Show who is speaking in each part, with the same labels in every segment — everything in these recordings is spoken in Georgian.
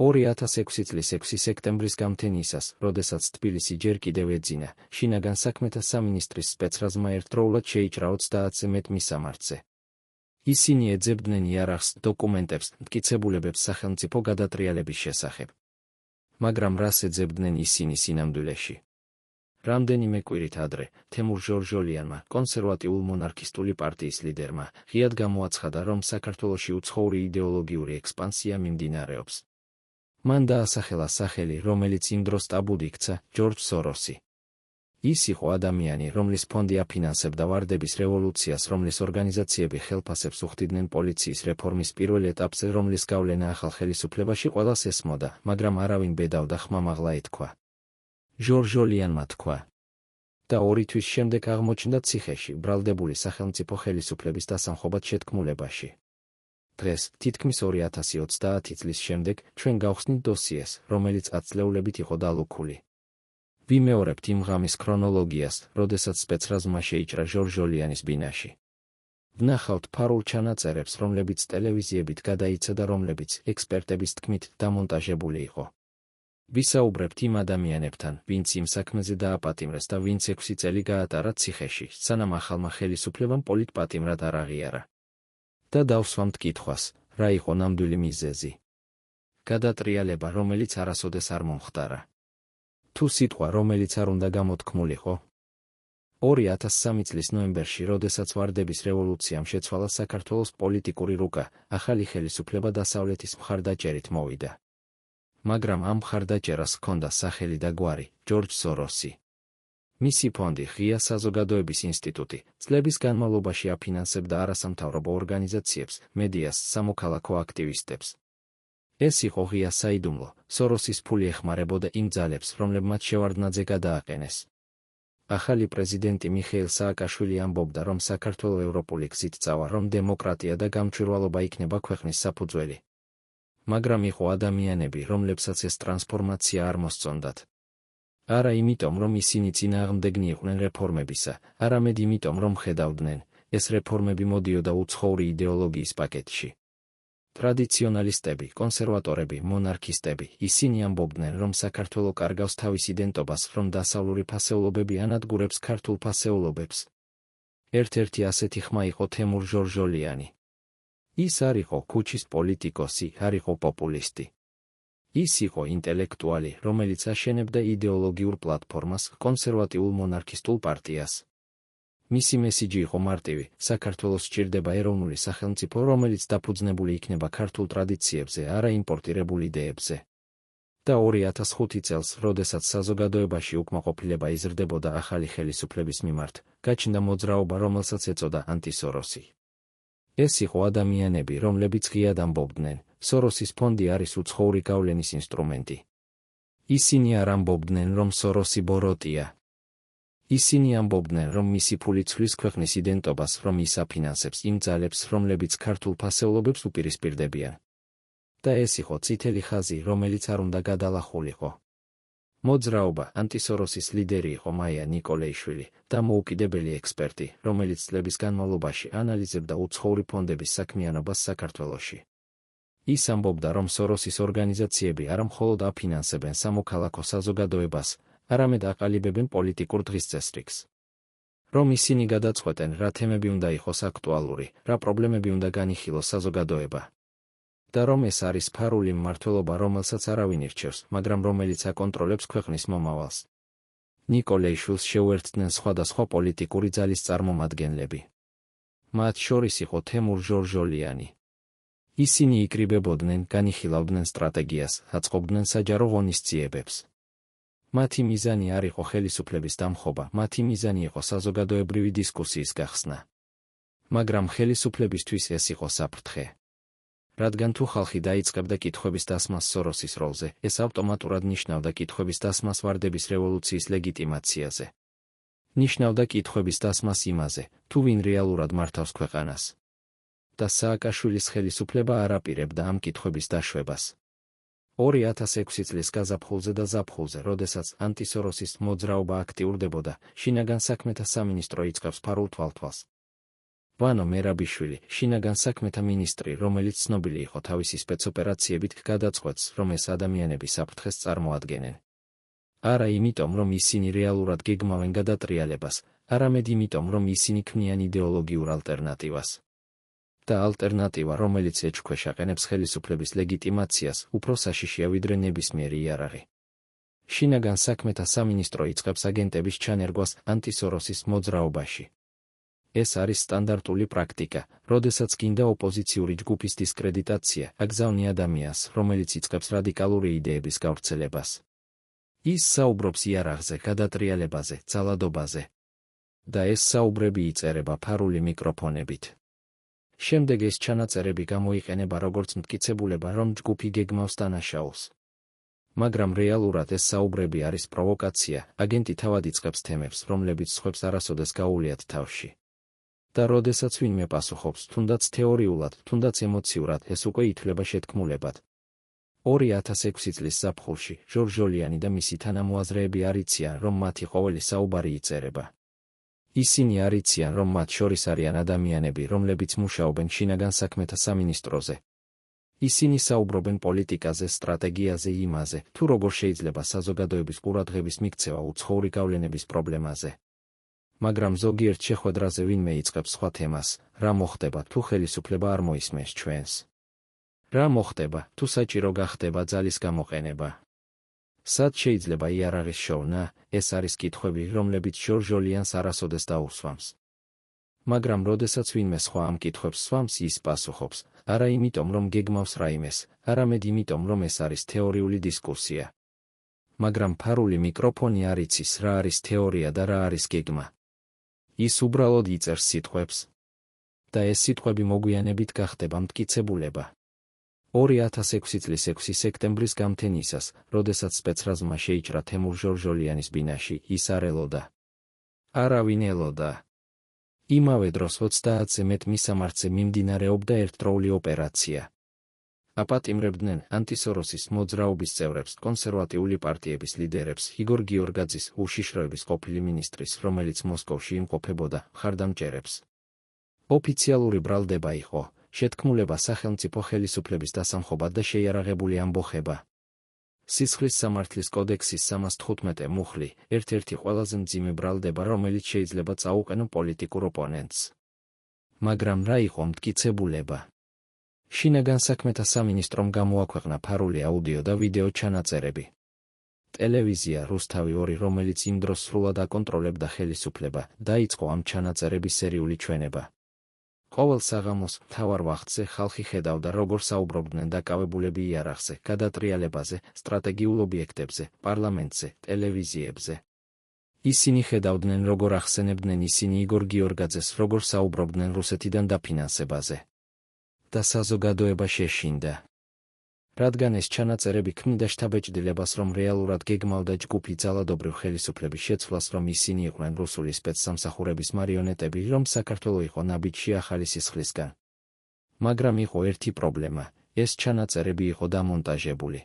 Speaker 1: 2006 წლის 6 სექტემბრის გამთენიისას, როდესაც თბილისი ჯერ კიდევ ეძინა, შინაგან საქმეთა სამინისტრის სპეცრაზმა ერთდროულად შეიჭრა 30-ზე მეტ მისამართზე. ისინი ეძებდნენ იარაღს, დოკუმენტებს, მტკიცებულებებს სახელმწიფო გადატრიალების შესახებ. მაგრამ რას ეძებდნენ ისინი სინამდვილეში? რამდენიმე კვირით ადრე, თემურ ჟორჟოლიანმა, კონსერვატიულ მონარქისტული პარტიის ლიდერმა, ღიად გამოაცხადა, რომ საქართველოში უცხოური იდეოლოგიური ექსპანსია მიმდინარეობს. მან დაასახელა სახელი, რომელიც იმ დროს ტაბუд იქცა, ჯორჯ სოროსი. ის იყო ადამიანი, რომლის ფონდი აფინანსებდა ვარდების რევოლუციას, რომლის ორგანიზაციები ხელფასებს უხდიდნენ პოლიციის რეფორმის პირველ ეტაპზე, რომლის გავლენა ახალ ხელისუფლებაში ყველას ესმოდა, მაგრამ არავინ ბედავდა ხმამაღლა ეთქვა. ჟორჟოლიანმა თქვა. და 2 თვის შემდეგ აღმოჩნდა ციხეში, ბრალდებული სახელმწიფო ხელისუფლების დასამხობად შეთქმულებაში. დღეს, თითქმის 2030 წლის შემდეგ, ჩვენ გავხსნით დოსიეს, რომელიც ათწლეულებით იყო დალუქული. ვიმეორებთ იმ ღამის ქრონოლოგიას, როდესაც სპეცრაზმა შეიჭრა ჟორჟოლიანის ბინაში. ვნახავთ ფარულ ჩანაწერებს, რომლებიც ტელევიზიებით გადაიცა და რომლებიც, ექსპერტების თქმით, დამონტაჟებული იყო. ვისაუბრებთ იმ ადამიანებთან, ვინც იმ საქმეზე დააპატიმრეს და ვინც 6 წელი გაატარა ციხეში, სანამ ახალმა ხელისუფლებამ პოლიტპატიმრად არ აღიარა. და დავსვამთ კითხვას, რა იყო ნამდვილი მიზეზი? გადატრიალება, რომელიც არასოდეს არ მომხდარა. თუ სიტყვა, რომელიც არ უნდა გამოთქმულიყო? 2003 წლის ნოემბერში, როდესაც ვარდების რევოლუციამ შეცვალა საქართველოს პოლიტიკური რუკა, ახალი ხელისუფლება დასავლეთის მხარდაჭერით მოვიდა. მაგრამ ამ მხარდაჭერას ჰქონდა სახელი და გვარი, ჯორჯ სოროსი. მისი ფონდი, ღია საზოგადოების ინსტიტუტი, წლების განმავლობაში აფინანსებდა არასამთავრობო ორგანიზაციებს, მედიას, სამოქალაქო აქტივისტებს. ეს იყო ღია საიდუმლო, სოროსის ფული ეხმარებოდა იმ ძალებს, რომლებმაც შევარდნაძე გადააყენეს. ახალი პრეზიდენტი მიხეილ სააკაშვილი ამბობდა, რომ საქართველო ევროპული გზით წავა, რომ დემოკრატია და გამჭვირვალობა იქნება ქვეყნის საფუძველი. მაგრამ იყო ადამიანები, რომლებსაც ეს ტრანსფორმაცია არ მოსწონდათ. არა იმიტომ, რომ ისინი წინააღმდეგნი იყვნენ რეფორმებისა, არამედ იმიტომ, რომ ხედავდნენ, ეს რეფორმები მოდიოდა უცხოური იდეოლოგიის პაკეტში. ტრადიციონალისტები, კონსერვატორები, მონარქისტები, ისინი ამბობდნენ, რომ საქართველო კარგავს თავის იდენტობას, რომ დასავლური ფასეულობები ანადგურებს ქართულ ფასეულობებს. ერთ-ერთი ასეთი ხმა იყო თემურ ჟორჟოლიანი. ის არ იყო ქუჩის პოლიტიკოსი, არ იყო პოპულისტი. ის იყო ინტელექტუალი, რომელიც აშენებდა იდეოლოგიურ პლატფორმას, კონსერვატიულ მონარქისტულ პარტიას. მისი მესიჯი იყო მარტივი, საქართველოს სჭირდება ეროვნული სახელმწიფო, რომელიც დაფუძნებული იქნება ქართულ ტრადიციებზე, არა იმპორტირებულ იდეებზე. და 2005 წელს, როდესაც საზოგადოებაში უკმაყოფილება იზრდებოდა ახალი ხელისუფლების მიმართ, გაჩნდა მოძრაობა, რომელსაც ეწოდა ანტისოროსი. ეს იყო ადამიანები, რომლებიც ღიად ამბობდნენ, სოროსის ფონდი არის უცხოური გავლენის ინსტრუმენტი. ისინი არ ამბობდნენ, რომ სოროსი ბოროტია. ისინი ამბობდნენ, რომ მისი ფული ცვლის ქვეყნის იდენტობას, რომ ის აფინანსებს იმ ძალებს, რომლებიც ქართულ ფასეულობებს უპირისპირდებიან. და ეს იყო წითელი ხაზი, რომელიც არ უნდა გადალახულიყო. მოძრაობა, ანტისოროსის ლიდერი იყო მაია ნიკოლეიშვილი, დამოუკიდებელი ექსპერტი, რომელიც წლების განმავლობაში ანალიზებდა უცხოური ფონდების საქმიანობას საქართველოში. ის ამბობდა, რომ სოროსის ორგანიზაციები არა მხოლოდ აფინანსებენ სამოქალაქო საზოგადოებას, არამედ აყალიბებენ პოლიტიკურ დღისწესრიგს. რომ ისინი გადაწყვეტენ, რა თემები უნდა იყოს აქტუალური, რა პრობლემები უნდა განიხილოს საზოგადოება. და რომ ეს არის ფარული მმართველობა, რომელსაც არავინ ირჩევს, მაგრამ რომელიც აკონტროლებს ქვეყნის მომავალს. ნიკოლეიშვილს შეუერთდნენ სხვადასხვა პოლიტიკური ძალის წარმომადგენლები. მათ შორის იყო თემურ ჟორჟოლიანი. ისინი იკრიბებოდნენ, განიხილავდნენ სტრატეგიას, აწყობდნენ საჯარო ღონისძიებებს. მათი მიზანი არ იყო ხელისუფლების დამხობა, მათი მიზანი იყო საზოგადოებრივი დისკუსიის გახსნა. მაგრამ ხელისუფლებისთვის ეს იყო საფრთხე. რადგან თუ ხალხი დაიწყებდა კითხვების დასმას სოროსის როლზე, ეს ავტომატურად ნიშნავდა კითხვების დასმას ვარდების რევოლუციის ლეგიტიმაციაზე. ნიშნავდა კითხვების დასმას იმაზე, თუ ვინ რეალურად მართავს ქვეყანას. და სააკაშვილის ხელისუფლება არ აპირებდა ამ კითხვების დაშვებას. 2006 წლის გაზაფხულზე და ზაფხულზე, როდესაც ანტისოროსის მოძრაობა აქტიურდებოდა, შინაგან საქმეთა სამინისტრო იწყებს ფარულ თვალთვალს. ვანო მერაბიშვილი, შინაგან საქმეთა მინისტრი, რომელიც ცნობილი იყო თავისი სპეცოპერაციებით, გადაწყვეტს, რომ ეს ადამიანები საფრთხეს წარმოადგენენ. არა იმიტომ, რომ ისინი რეალურად გეგმავენ გადატრიალებას, არამედ იმიტომ, რომ ისინი ქმნიან იდეოლოგიურ ალტერნატივას. და ალტერნატივა, რომელიც ეჭქვეშ აყენებს ხელისუფლების ლეგიტიმაციას, უფრო საშიშია ვიდრე ნებისმიერი იარაღი. შინაგან საქმეთა სამინისტრო იწყებს აგენტების ჩანერგვას ანტისოროსის მოძრაობაში. ეს არის სტანდარტული პრაქტიკა, როდესაც გინდა ოპოზიციური ჯგუფის დისკრედიტაცია, აგზავნი ადამიანს, რომელიც იწყებს რადიკალური იდეების გავრცელებას. ის საუბრობს იარაღზე, გადატრიალებაზე, ძალადობაზე. და ეს საუბრები იწერება ფარული მიკროფონებით. შემდეგ ეს ჩანაწერები გამოიყენება როგორც მტკიცებულება, რომ ჯგუფი გეგმავს დანაშაულს. მაგრამ რეალურად ეს საუბრები არის პროვოკაცია, აგენტი თავად იწყებს თემებს, რომლებიც სხვებს არასოდეს გაუვლიათ თავში. და როდესაც ვინმე პასუხობს, თუნდაც თეორიულად, თუნდაც ემოციურად, ეს უკვე ითვლება შეთქმულებად. 2006 წლის ზაფხულში, ჟორჟოლიანი და მისი თანამოაზრეები არიციან, რომ მათი ყოველი საუბარი იწერება. ისინი არიციან, რომ მათ შორის არიან ადამიანები, რომლებიც მუშაობენ შინაგან საქმეთა სამინისტროზე. ისინი საუბრობენ პოლიტიკაზე, სტრატეგიაზე, იმაზე, თუ როგორ შეიძლება საზოგადოების ყურადღების მიქცევა უცხოური გავლენების პრობლემაზე. მაგრამ ზოგიერთ შეხვედრაზე ვინმე იწყებს სხვა თემას, რა მოხდება, თუ ხელისუფლება არ მოისმენს ჩვენს. რა მოხდება, თუ საჭირო გახდება ძალის გამოყენება. სად შეიძლება იარაღის შოვნა, ეს არის კითხვები, რომლებიც ჟორჟოლიანს არასოდეს დაუსვამს. მაგრამ როდესაც ვინმე სხვა ამ კითხვებს სვამს, ის პასუხობს, არა იმიტომ, რომ გეგმავს რაიმეს, არამედ იმიტომ, რომ ეს არის თეორიული დისკუსია. მაგრამ ფარული მიკროფონი არ იცის, რა არის თეორია და რა არის გეგმა. ის უბრალოდ იწერს სიტყვებს. და ეს სიტყვები მოგვიანებით გახდება მტკიცებულება. 2006 წლის 6 სექტემბრის გამთენისას, როდესაც სპეცრაზმა შეიჭრა თემურ ჟორჟოლიანის ბინაში, ის არ ელოდა. არავინ ელოდა. იმავე დროს 30-ზე მეტ მისამართზე მიმდინარეობდა ერთდროული ოპერაცია. აპატიმრებდნენ ანტისოროსის მოძრაობის წევრებს, კონსერვატიული პარტიების ლიდერებს, იგორ გიორგაძის, უშიშროების ყოფილი მინისტრის, რომელიც მოსკოვში იმყოფებოდა, მხარდამჭერებს. ოფიციალური ბრალდება იყო, შეთქმულება სახელმწიფო ხელისუფლების დასამხობა და შეიარაღებული ამბოხება. სისხლის სამართლის კოდექსის 315 მუხლი, ერთ-ერთი ყველაზე მძიმე ბრალდება, რომელიც შეიძლება წაუყენო პოლიტიკურ ოპონენტს. მაგრამ რა იყო მტკიცებულება? შინაგან საქმეთა სამინისტრომ გამოაქვეყნა ფარული აუდიო და ვიდეო ჩანაწერები. ტელევიზია რუსთავი 2, რომელიც იმ დროს სრულად აკონტროლებდა ხელისუფლება, დაიწყო ამ ჩანაწერების სერიული ჩვენება. ყოველ საღამოს, მთავარ ვახტზე ხალხი ხედავდა, როგორ საუბრობდნენ დაკავებულები იარაღზე, გადატრიალებაზე, სტრატეგიულ ობიექტებზე, პარლამენტზე, ტელევიზიებზე. ისინი ხედავდნენ, როგორ ახსენებდნენ ისინი იგორ გიორგაძეს, როგორ საუბრობდნენ რუსეთიდან დაფინანსებაზე. და საზოგადოება შეშინდა. რადგან ეს ჩანაწერები ქმნიდა შთაბეჭდილებას, რომ რეალურად გეგმავდა ჯგუფი ძალადობრივ ხელისუფლების შეცვლას, რომ ისინი იყვნენ რუსული სპეცსამსახურების მარიონეტები, რომ საქართველო იყო ნაბიჯში ახალი სისხლისგან. მაგრამ იყო ერთი პრობლემა, ეს ჩანაწერები იყო დამონტაჟებული.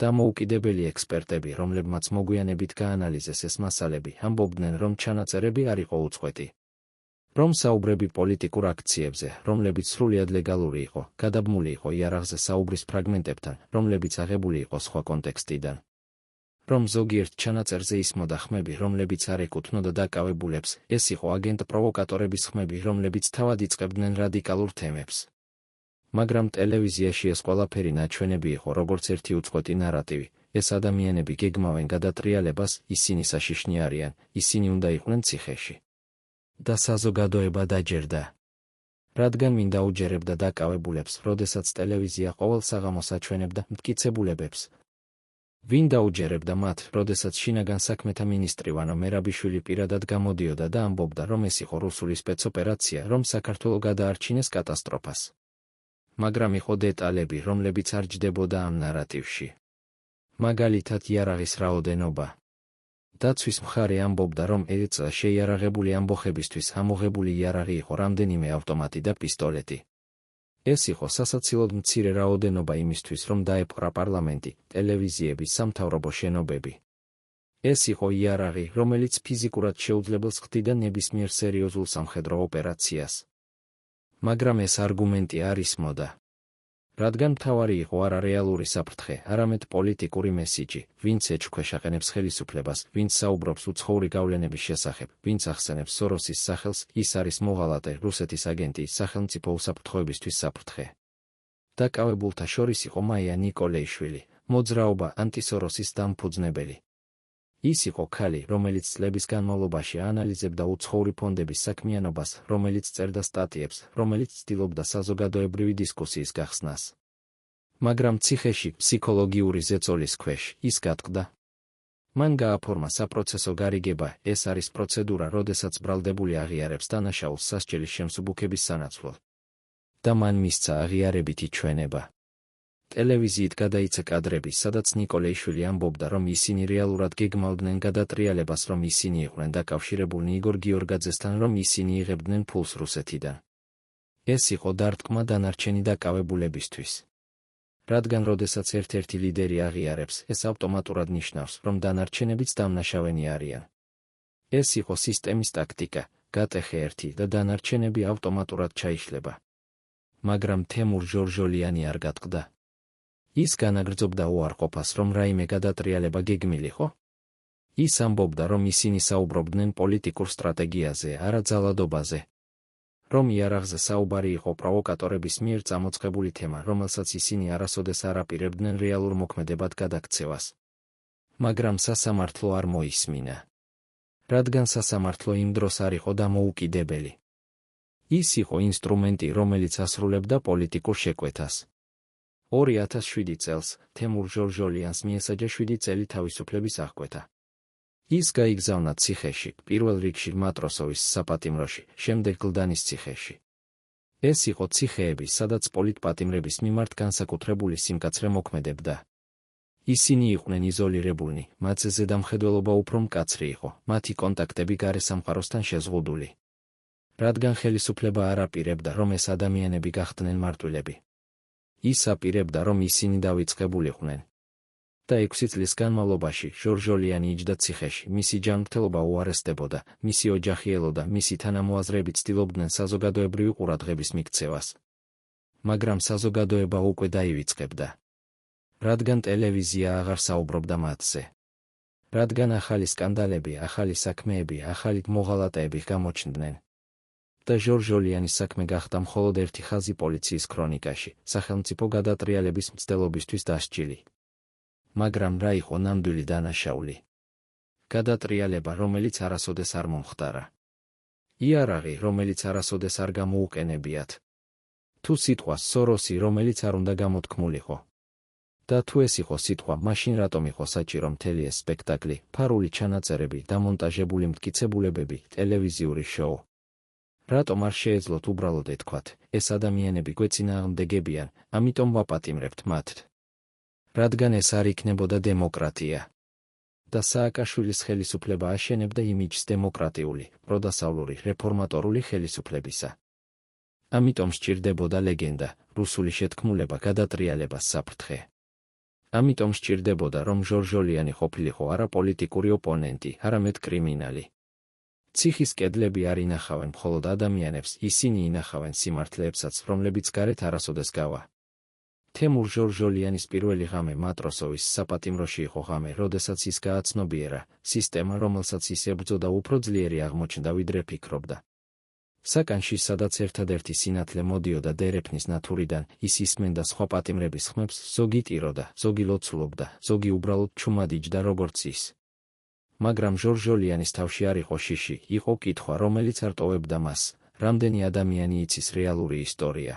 Speaker 1: დამოუკიდებელი ექსპერტები, რომლებმაც მოგვიანებით გაანალიზეს ეს მასალები, ამბობდნენ, რომ ჩანაწერები არ იყო უწყვეტი. რომ საუბრები პოლიტიკურ აქციებზე, რომლებიც სრულიად ლეგალური იყო, გადაბმული იყო იარაღზე საუბრის ფრაგმენტებთან, რომლებიც აღებული იყო სხვა კონტექსტიდან. რომ ზოგიერთ ჩანაწერზე ისმოდა ხმები, რომლებიც არ ეკუთვნოდა დაკავებულებს, ეს იყო აგენტ-პროვოკატორების ხმები, რომლებიც თავად იწყებდნენ რადიკალურ თემებს. მაგრამ ტელევიზიაში ეს ყველაფერი ნაჩვენები იყო, როგორც ერთი უწყვეტი ნარატივი. ეს ადამიანები გეგმავენ გადატრიალებას, ისინი საშიშნი არიან, ისინი უნდა იყვნენ ციხეში. და საზოგადოება დაჯერდა. რადგან ვინ დაუჯერებდა დაკავებულებს, როდესაც ტელევიზია ყოველ საღამოს აჩვენებდა მტკიცებულებებს? ვინ დაუჯერებდა მათ, როდესაც შინაგან საქმეთა მინისტრი ვანო მერაბიშვილი პირადად გამოდიოდა და ამბობდა, რომ ეს იყო რუსული სპეცოპერაცია, რომ საქართველო გადაარჩინეს კატასტროფას. მაგრამ იყო დეტალები, რომლებიც არ ჯდებოდა ამ ნარატივში. მაგალითად იარაღის რაოდენობა. დაცვის მხარე ამბობდა, რომ ერთ წელს შეიარაღებული ამბოხებისთვის ამოღებული იარაღი იყო რამდენიმე ავტომატი და პისტოლეტი. ეს იყო სასაცილოდ მცირე რაოდენობა იმისთვის, რომ დაეპყრა პარლამენტი, ტელევიზიები, სამთავრობო შენობები. ეს იყო იარაღი, რომელიც ფიზიკურად შეუძლებელს ხდიდა ნებისმიერ სერიოზულ სამხედრო ოპერაციას. მაგრამ ეს არგუმენტი არ ისმოდა. რადგან მთავარი იყო არა რეალური საფრთხე, არამედ პოლიტიკური მესიჯი, ვინც ეჭქვეშ აყენებს ხელისუფლებას, ვინც საუბრობს უცხოური გავლენების შესახებ, ვინც ახსენებს სოროსის სახელს, ის არის მოღალატე, რუსეთის აგენტი, სახელმწიფო უსაფრთხოებისთვის საფრთხე. დაკავებულთა შორის იყო მაია ნიკოლეიშვილი, მოძრაობა ანტისოროსის დამფუძნებელი. ის იყო ქალი, რომელიც წლების განმავლობაში აანალიზებდა უცხოური ფონდების საქმიანობას, რომელიც წერდა სტატიებს, რომელიც ცდილობდა საზოგადოებრივი დისკუსიის გახსნას. მაგრამ ციხეში, ფსიქოლოგიური ზეწოლის ქვეშ, ის გატყდა. მან გააფორმა საპროცესო გარიგება, ეს არის პროცედურა, როდესაც ბრალდებული აღიარებს დანაშაულს სასჯელის შემსუბუქების სანაცვლოდ. და მან მისცა აღიარებითი ჩვენება. ტელევიზიით გადაიცა კადრები, სადაც ნიკოლეიშვილი ამბობდა, რომ ისინი რეალურად გეგმავდნენ გადატრიალებას, რომ ისინი იყვნენ დაკავშირებულნი იგორ გიორგაძესთან, რომ ისინი იღებდნენ ფულს რუსეთიდან. ეს იყო დარტყმა დანარჩენი დაკავებულებისთვის. რადგან როდესაც ერთ-ერთი ლიდერი აღიარებს, ეს ავტომატურად ნიშნავს, რომ დანარჩენებიც დამნაშავენი არიან. ეს იყო სისტემის ტაქტიკა, გატეხე ერთი და დანარჩენები ავტომატურად ჩაიშლება. მაგრამ თემურ ჟორჟოლიანი არ გატყდა. ის განაგრძობდა უარყოფას, რომ რაიმე გადატრიალება გეგმილიყო. ის ამბობდა, რომ ისინი საუბრობდნენ პოლიტიკურ სტრატეგიაზე, არა ძალადობაზე. რომ იარაღზე საუბარი იყო პროვოკატორების მიერ წამოწყებული თემა, რომელსაც ისინი არასოდეს არ აპირებდნენ რეალურ მოქმედებად გადაქცევას. მაგრამ სასამართლო არ მოისმინა. რადგან სასამართლო იმ დროს არ იყო დამოუკიდებელი. ის იყო ინსტრუმენტი, რომელიც ასრულებდა პოლიტიკურ შეკვეთას. 2007 წელს თემურ ჟორჟოლიანს მიესაჯა 7 წელი თავისუფლების აღკვეთა. ის გაიგზავნა ციხეში, პირველ რიგში მატროსოვის საპატიმროში, შემდეგ გლდანის ციხეში. ეს იყო ციხეები, სადაც პოლიტპატიმრების მიმართ განსაკუთრებული სიმკაცრე მოქმედებდა. ისინი იყვნენ იზოლირებულნი, მათზე ზედამხედველობა უფრო მკაცრი იყო, მათი კონტაქტები გარესამყაროსთან შეზღუდული. რადგან ხელისუფლება არ აპირებდა, რომ ეს ადამიანები გახდნენ მარტვილები. ის აპირებდა, რომ ისინი დავიწყებულიყვნენ. და 6 წლის განმავლობაში ჟორჟოლიანი იჯდა ციხეში, მისი ჯანმრთელობა უარესდებოდა, მისი ოჯახი ელოდა, მისი თანამოაზრეები ცდილობდნენ საზოგადოებრივი ყურადღების მიქცევას. მაგრამ საზოგადოება უკვე დაივიწყებდა. რადგან ტელევიზია აღარ საუბრობდა მათზე. რადგან ახალი სკანდალები, ახალი საქმეები, ახალი მოღალატეები გამოჩნდნენ. და ჟორჟოლიანის საქმე გახდა მხოლოდ ერთი ხაზი პოლიციის ქრონიკაში, სახელმწიფო გადატრიალების მცდელობისთვის დასჯილი. მაგრამ რა იყო ნამდვილი დანაშაული? გადატრიალება, რომელიც არასოდეს არ მომხდარა. იარაღი, რომელიც არასოდეს არ გამოუყენებიათ. თუ სიტყვა სოროსი, რომელიც არ უნდა გამოთქმულიყო. და თუ ეს იყო სიტყვა, მაშინ რატომ იყო საჭირო მთელი ეს სპექტაკლი, ფარული ჩანაწერები, დამონტაჟებული მტკიცებულებები, ტელევიზიური შოუ? რატომ არ შეეძლოთ უბრალოდ ეთქვათ, ეს ადამიანები გვეწინააღმდეგებიან, ამიტომ ვაპატიმრებთ მათ? რადგან ეს არ იქნებოდა დემოკრატია. და სააკაშვილის ხელისუფლება აშენებდა იმიჯს დემოკრატიული, პროდასავლური, რეფორმატორული ხელისუფლებისა. ამიტომ სჭირდებოდა ლეგენდა, რუსული შეთქმულება, გადატრიალებას საფრთხე. ამიტომ სჭირდებოდა, რომ ჟორჟოლიანი ყოფილიყო არა პოლიტიკური ოპონენტი, არამედ კრიმინალი. ციხის კედლები არ ინახავენ მხოლოდ ადამიანებს, ისინი ინახავენ სიმართლეებსაც, რომლებიც გარეთ არასოდეს გავა. თემურ ჟორჟოლიანის პირველი ღამე მატროსოვის საპატიმროში იყო ღამე, როდესაც ის გააცნობიერა, სისტემა, რომელსაც ის ებრძოდა, უფრო ძლიერი აღმოჩნდა, ვიდრე ფიქრობდა. საკანში, სადაც ერთადერთი სინათლე მოდიოდა დერეფნის ნათურიდან, ის ისმენდა სხვა პატიმრების ხმებს, ზოგი ტიროდა, ზოგი ლოცულობდა, ზოგი უბრალოდ ჩუმად იჯდა როგორც ის. მაგრამ ჟორჟოლიანის თავში არ იყო შიში, იყო კითხვა, რომელიც არ ტოვებდა მას, რამდენი ადამიანი იცის რეალური ისტორია.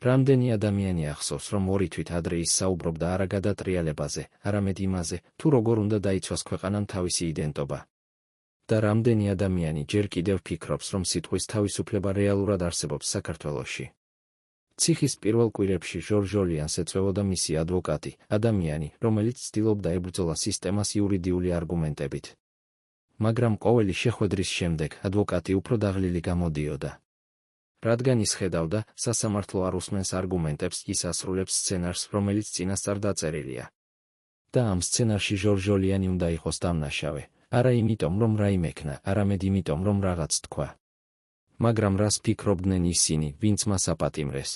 Speaker 1: რამდენი ადამიანი ახსოვს, რომ 2 თვით ადრე ის საუბრობდა არა გადატრიალებაზე, არამედ იმაზე, თუ როგორ უნდა დაიცვას ქვეყანამ თავისი იდენტობა. და რამდენი ადამიანი ჯერ კიდევ ფიქრობს, რომ სიტყვის თავისუფლება რეალურად არსებობს საქართველოში. ციხის პირველ კვირებში ჟორჟოლიანს ეწვევოდა მისი ადვოკატი, ადამიანი, რომელიც ცდილობდა ებრძოლა სისტემას იურიდიული არგუმენტებით. მაგრამ ყოველი შეხვედრის შემდეგ ადვოკატი უფრო დაღლილი გამოდიოდა. რადგან ის ხედავდა, სასამართლო არ უსმენს არგუმენტებს, ის ასრულებს სცენარს, რომელიც წინასწარ დაწერილია. და ამ სცენარში ჟორჟოლიანი უნდა იყოს დამნაშავე, არა იმიტომ, რომ რაიმე ქნა, არამედ იმიტომ, რომ რაღაც თქვა. მაგრამ რას ფიქრობდნენ ისინი, ვინც მას აპატიმრეს?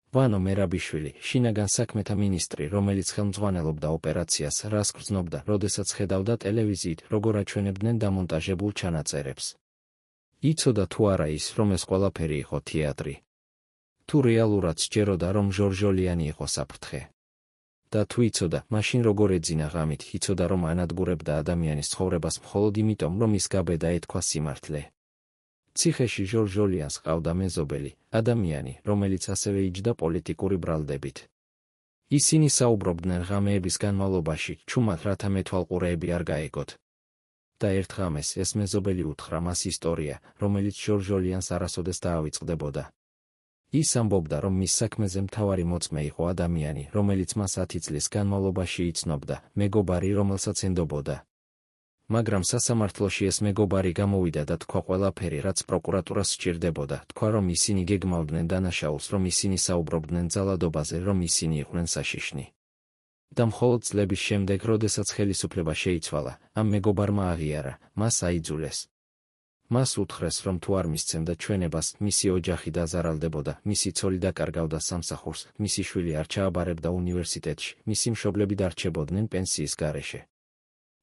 Speaker 1: ვანო მერაბიშვილი, შინაგან საქმეთა მინისტრი, რომელიც ხელმძღვანელობდა ოპერაციას, რას გრძნობდა, როდესაც ხედავდა ტელევიზიით, როგორ აჩვენებდნენ დამონტაჟებულ ჩანაწერებს. იცოდა თუ არა ის, რომ ეს ყველაფერი იყო თეატრი? თუ რეალურად სჯეროდა, რომ ჟორჟოლიანი იყო საფრთხე? და თუ იცოდა, მაშინ როგორ ეძინა ღამით, იცოდა, რომ ანადგურებდა ადამიანის ცხოვრებას მხოლოდ იმიტომ, რომ ის გაბედა ეთქვა სიმართლე. ციხეში ჟორჟოლიანს ჰყავდა მეზობელი, ადამიანი, რომელიც ასევე იჯდა პოლიტიკური ბრალდებით. ისინი საუბრობდნენ ღამეების განმავლობაში, ჩუმად რათა მეთვალყურეები არ გაეგოთ. და ერთ ღამეს ეს მეზობელი უთხრა მას ისტორია, რომელიც ჟორჟოლიანს არასოდეს დაავიწყდებოდა. ის ამბობდა, რომ მის საქმეზე მთავარი მოწმე იყო ადამიანი, რომელიც მას 10 წლის განმავლობაში იცნობდა, მეგობარი, რომელსაც ენდობოდა. მაგრამ სასამართლოში ეს მეგობარი გამოვიდა და თქვა ყველაფერი, რაც პროკურატურას სჭირდებოდა, თქვა, რომ ისინი გეგმავდნენ დანაშაულს, რომ ისინი საუბრობდნენ ძალადობაზე, რომ ისინი იყვნენ საშიშნი. და მხოლოდ წლების შემდეგ, როდესაც ხელისუფლება შეიცვალა, ამ მეგობარმა აღიარა, მას აიძულეს. მას უთხრეს, რომ თუ არ მისცემდა ჩვენებას, მისი ოჯახი დაზარალდებოდა, მისი ცოლი დაკარგავდა სამსახურს, მისი შვილი არ ჩააბარებდა უნივერსიტეტში, მისი მშობლები დარჩებოდნენ პენსიის გარეშე.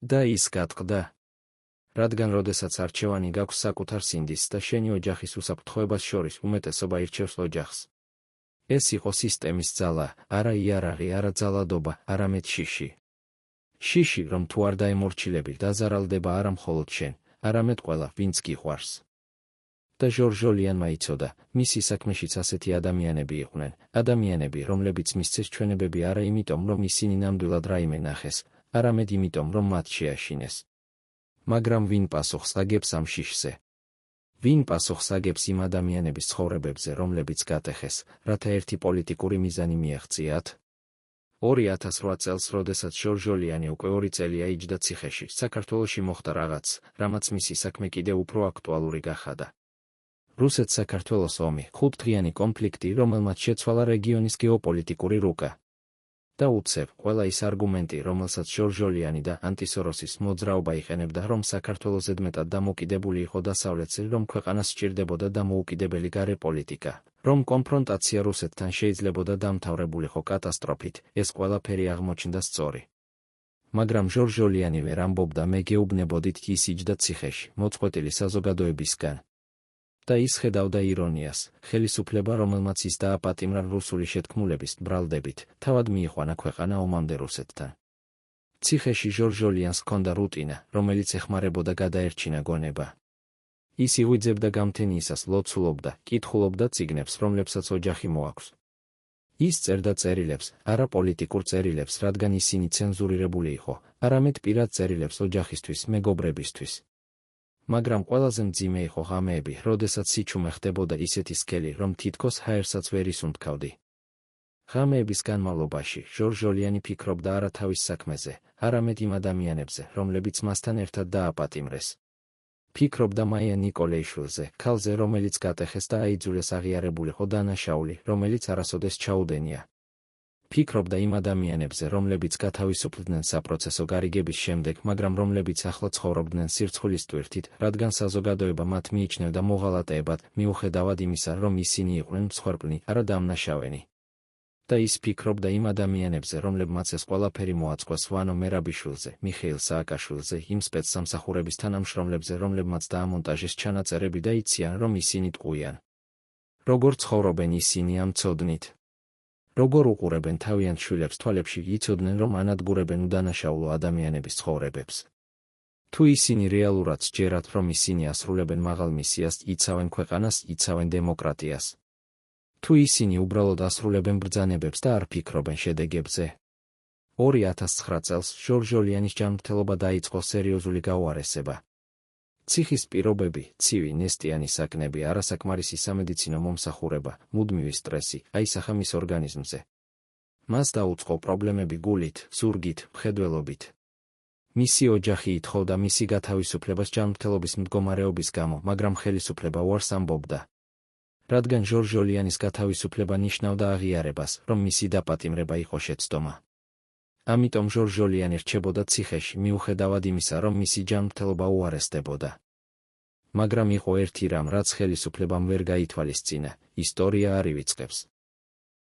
Speaker 1: და ის გატყდა. რადგან როდესაც არჩევანი გაქვს საკუთარ სინდისს და შენი ოჯახის უსაფრთხოებას შორის უმეტესობა ირჩევს ოჯახს. ეს იყო სისტემის ძალა, არა იარაღი, არა ძალადობა, არამედ შიში. შიში, რომ თუ არ დაემორჩილები, დაზარალდება არა მხოლოდ შენ, არამედ ყველა, ვინც გიყვარს. და ჟორჟოლიანმა იცოდა, მისი საქმეშიც ასეთი ადამიანები იყვნენ, ადამიანები, რომლებიც მისცეს ჩვენებები არა იმიტომ, რომ ისინი ნამდვილად რაიმე ნახეს, არამედ იმიტომ, რომ მათ შეაშინეს. მაგრამ ვინ პასუხს აგებს ამ შიშზე? ვინ პასუხს აგებს იმ ადამიანების ცხოვრებებზე, რომლებიც გატეხეს, რათა ერთი პოლიტიკური მიზანი მიაღწიათ? 2008 წელს, როდესაც ჟორჟოლიანი უკვე 2 წელია იჯდა ციხეში, საქართველოში მოხდა რაღაც, რამაც მისი საქმე კიდევ უფრო აქტუალური გახადა. რუსეთ-საქართველოს ომი, 5-დღიანი კონფლიქტი, რომელმაც შეცვალა რეგიონის გეოპოლიტიკური რუკა. და უცებ, ყველა ის არგუმენტი, რომელსაც ჟორჟოლიანი და ანტისოროსის მოძრაობა იყენებდა, რომ საქართველო ზედმეტად დამოუკიდებელი იყო დასავლეთზე, რომ ქვეყანას სჭირდებოდა დამოუკიდებელი გარე პოლიტიკა, რომ კონფრონტაცია რუსეთთან შეიძლებოდა დამთავრებულიყო კატასტროფით, ეს ყველაფერი აღმოჩნდა სწორი. მაგრამ ჟორჟოლიანი ვერ ამბობდა, მე გეუბნებოდით, ის იჯდა ციხეში, მოწყვეტილი საზოგადოებისგან. და ის ხედავდა ირონიას, ხელისუფლება, რომელმაც ის დააპატიმრა რუსული შეთქმულების ბრალდებით, თავად მიიყვანა ქვეყანა ომამდე რუსეთთან. ციხეში ჟორჟოლიანს ჰქონდა რუტინა, რომელიც ეხმარებოდა გადაერჩინა გონება. ის იღვიძებდა გამთენიისას, ლოცულობდა, კითხულობდა წიგნებს, რომლებსაც ოჯახი მოაქვს. ის წერდა წერილებს, არა პოლიტიკურ წერილებს, რადგან ისინი ცენზურირებული იყო, არამედ პირად წერილებს ოჯახისთვის, მეგობრებისთვის. მაგრამ ყველაზე მძიმე იყო ღამეები, როდესაც სიჩუმე ხდებოდა ისეთი სქელი, რომ თითქოს ჰაერსაც ვერ ისუნთქავდი. ღამეების განმავლობაში ჟორჟოლიანი ფიქრობდა არა თავის საქმეზე, არამედ იმ ადამიანებზე, რომლებიც მასთან ერთად დააპატიმრეს. ფიქრობდა მაია ნიკოლეიშვილზე, ქალზე, რომელიც გატეხეს და აიძულეს აღიარებულიყო დანაშაული, რომელიც არასოდეს ჩაუდენია. ფიქრობდა იმ ადამიანებზე, რომლებიც გათავისუფლდნენ საპროცესო გარიგების შემდეგ, მაგრამ რომლებიც ახლა ცხოვრობდნენ სირცხვილის ტვირთით, რადგან საზოგადოება მათ მიიჩნევდა მოღალატეებად, მიუხედავად იმისა, რომ ისინი იყვნენ მსხვერპლნი, არა დამნაშავენი. და ის ფიქრობდა იმ ადამიანებზე, რომლებმაც ეს ყველაფერი მოაწყვეს ვანო მერაბიშვილზე, მიხეილ სააკაშვილზე, იმ სპეცსამსახურების თანამშრომლებზე, რომლებმაც დაამონტაჟეს ჩანაწერები და იციან, რომ ისინი ტყუიან. როგორ ცხოვრობენ ისინი ამ ცოდნით? როგორ უყურებენ თავიანთ შვილებს თვალებში, იცოდნენ, რომ ანადგურებენ უდანაშაულო ადამიანების ცხოვრებებს. თუ ისინი რეალურად სჯერათ, რომ ისინი ასრულებენ მაღალ მისიას, იცავენ ქვეყანას, იცავენ დემოკრატიას. თუ ისინი უბრალოდ ასრულებენ ბრძანებებს და არ ფიქრობენ შედეგებზე. 2009 წელს ჟორჟოლიანის ჯანმრთელობა დაიწყო სერიოზული გაუარესება. ციხის პირობები, ცივი, ნესტიანი საკნები, არასაკმარისი სამედიცინო მომსახურება, მუდმივი სტრესი, აისახა მის ორგანიზმზე. მას დაუწყო პრობლემები გულით, ზურგით, მხედველობით. მისი ოჯახი ითხოვდა მისი გათავისუფლებას ჯანმრთელობის მდგომარეობის გამო, მაგრამ ხელისუფლება უარს ამბობდა. რადგან ჟორჟოლიანის გათავისუფლება ნიშნავდა აღიარებას, რომ მისი დაპატიმრება იყო შეცდომა. ამიტომ ჟორჟოლიანი რჩებოდა ციხეში, მიუხედავად იმისა, რომ მისი ჯანმრთელობა უარესდებოდა. მაგრამ იყო ერთი რამ, რაც ხელისუფლებამ ვერ გაითვალისწინა, ისტორია არ ივიწყებს.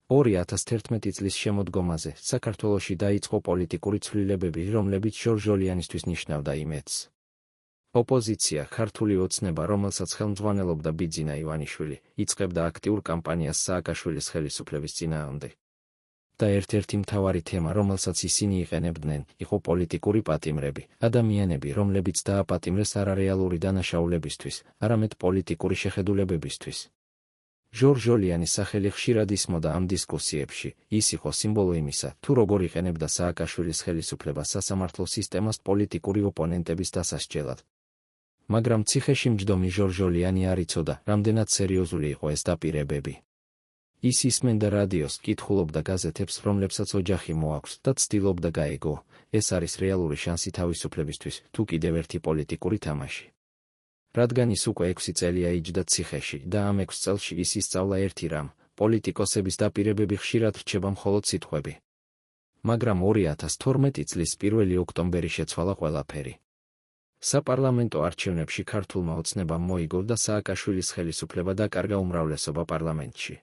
Speaker 1: 2011 წლის შემოდგომაზე საქართველოში დაიწყო პოლიტიკური ცვლილებები, რომლებიც ჟორჟოლიანისთვის ნიშნავდა იმედს. ოპოზიცია, ქართული ოცნება, რომელსაც ხელმძღვანელობდა ბიძინა ივანიშვილი, იწყებდა აქტიურ კამპანიას სააკაშვილის ხელისუფლების წინააღმდეგ. და ერთ-ერთი მთავარი თემა, რომელსაც ისინი იყენებდნენ, იყო პოლიტიკური პატიმრები, ადამიანები, რომლებიც დააპატიმრეს არარეალური დანაშაულებისთვის, არამედ პოლიტიკური შეხედულებებისთვის. ჟორჟოლიანის სახელი ხშირად ისმოდა ამ დისკუსიებში, ის იყო სიმბოლო იმისა, თუ როგორ იყენებდა სააკაშვილის ხელისუფლება სასამართლო სისტემას პოლიტიკური ოპონენტების დასასჯელად. მაგრამ ციხეში მჯდომი ჟორჟოლიანი არ იცოდა, რამდენად სერიოზული იყო ეს დაპირებები. ის ისმენდა რადიოს, კითხულობდა გაზეთებს, რომლებსაც ოჯახი მოაქვს და ცდილობდა გაეგო, ეს არის რეალური შანსი თავისუფლებისთვის, თუ კიდევ ერთი პოლიტიკური თამაში. რადგან ის უკვე 6 წელია იჯდა ციხეში და ამ 6 წელში ის ისწავლა ერთი რამ, პოლიტიკოსების დაპირებები ხშირად რჩება მხოლოდ სიტყვები. მაგრამ 2012 წლის 1 ოქტომბერი შეცვალა ყველაფერი. საპარლამენტო არჩევნებში ქართულმა ოცნებამ მოიგო და სააკაშვილის ხელისუფლება დაკარგა უმრავლესობა პარლამენტში.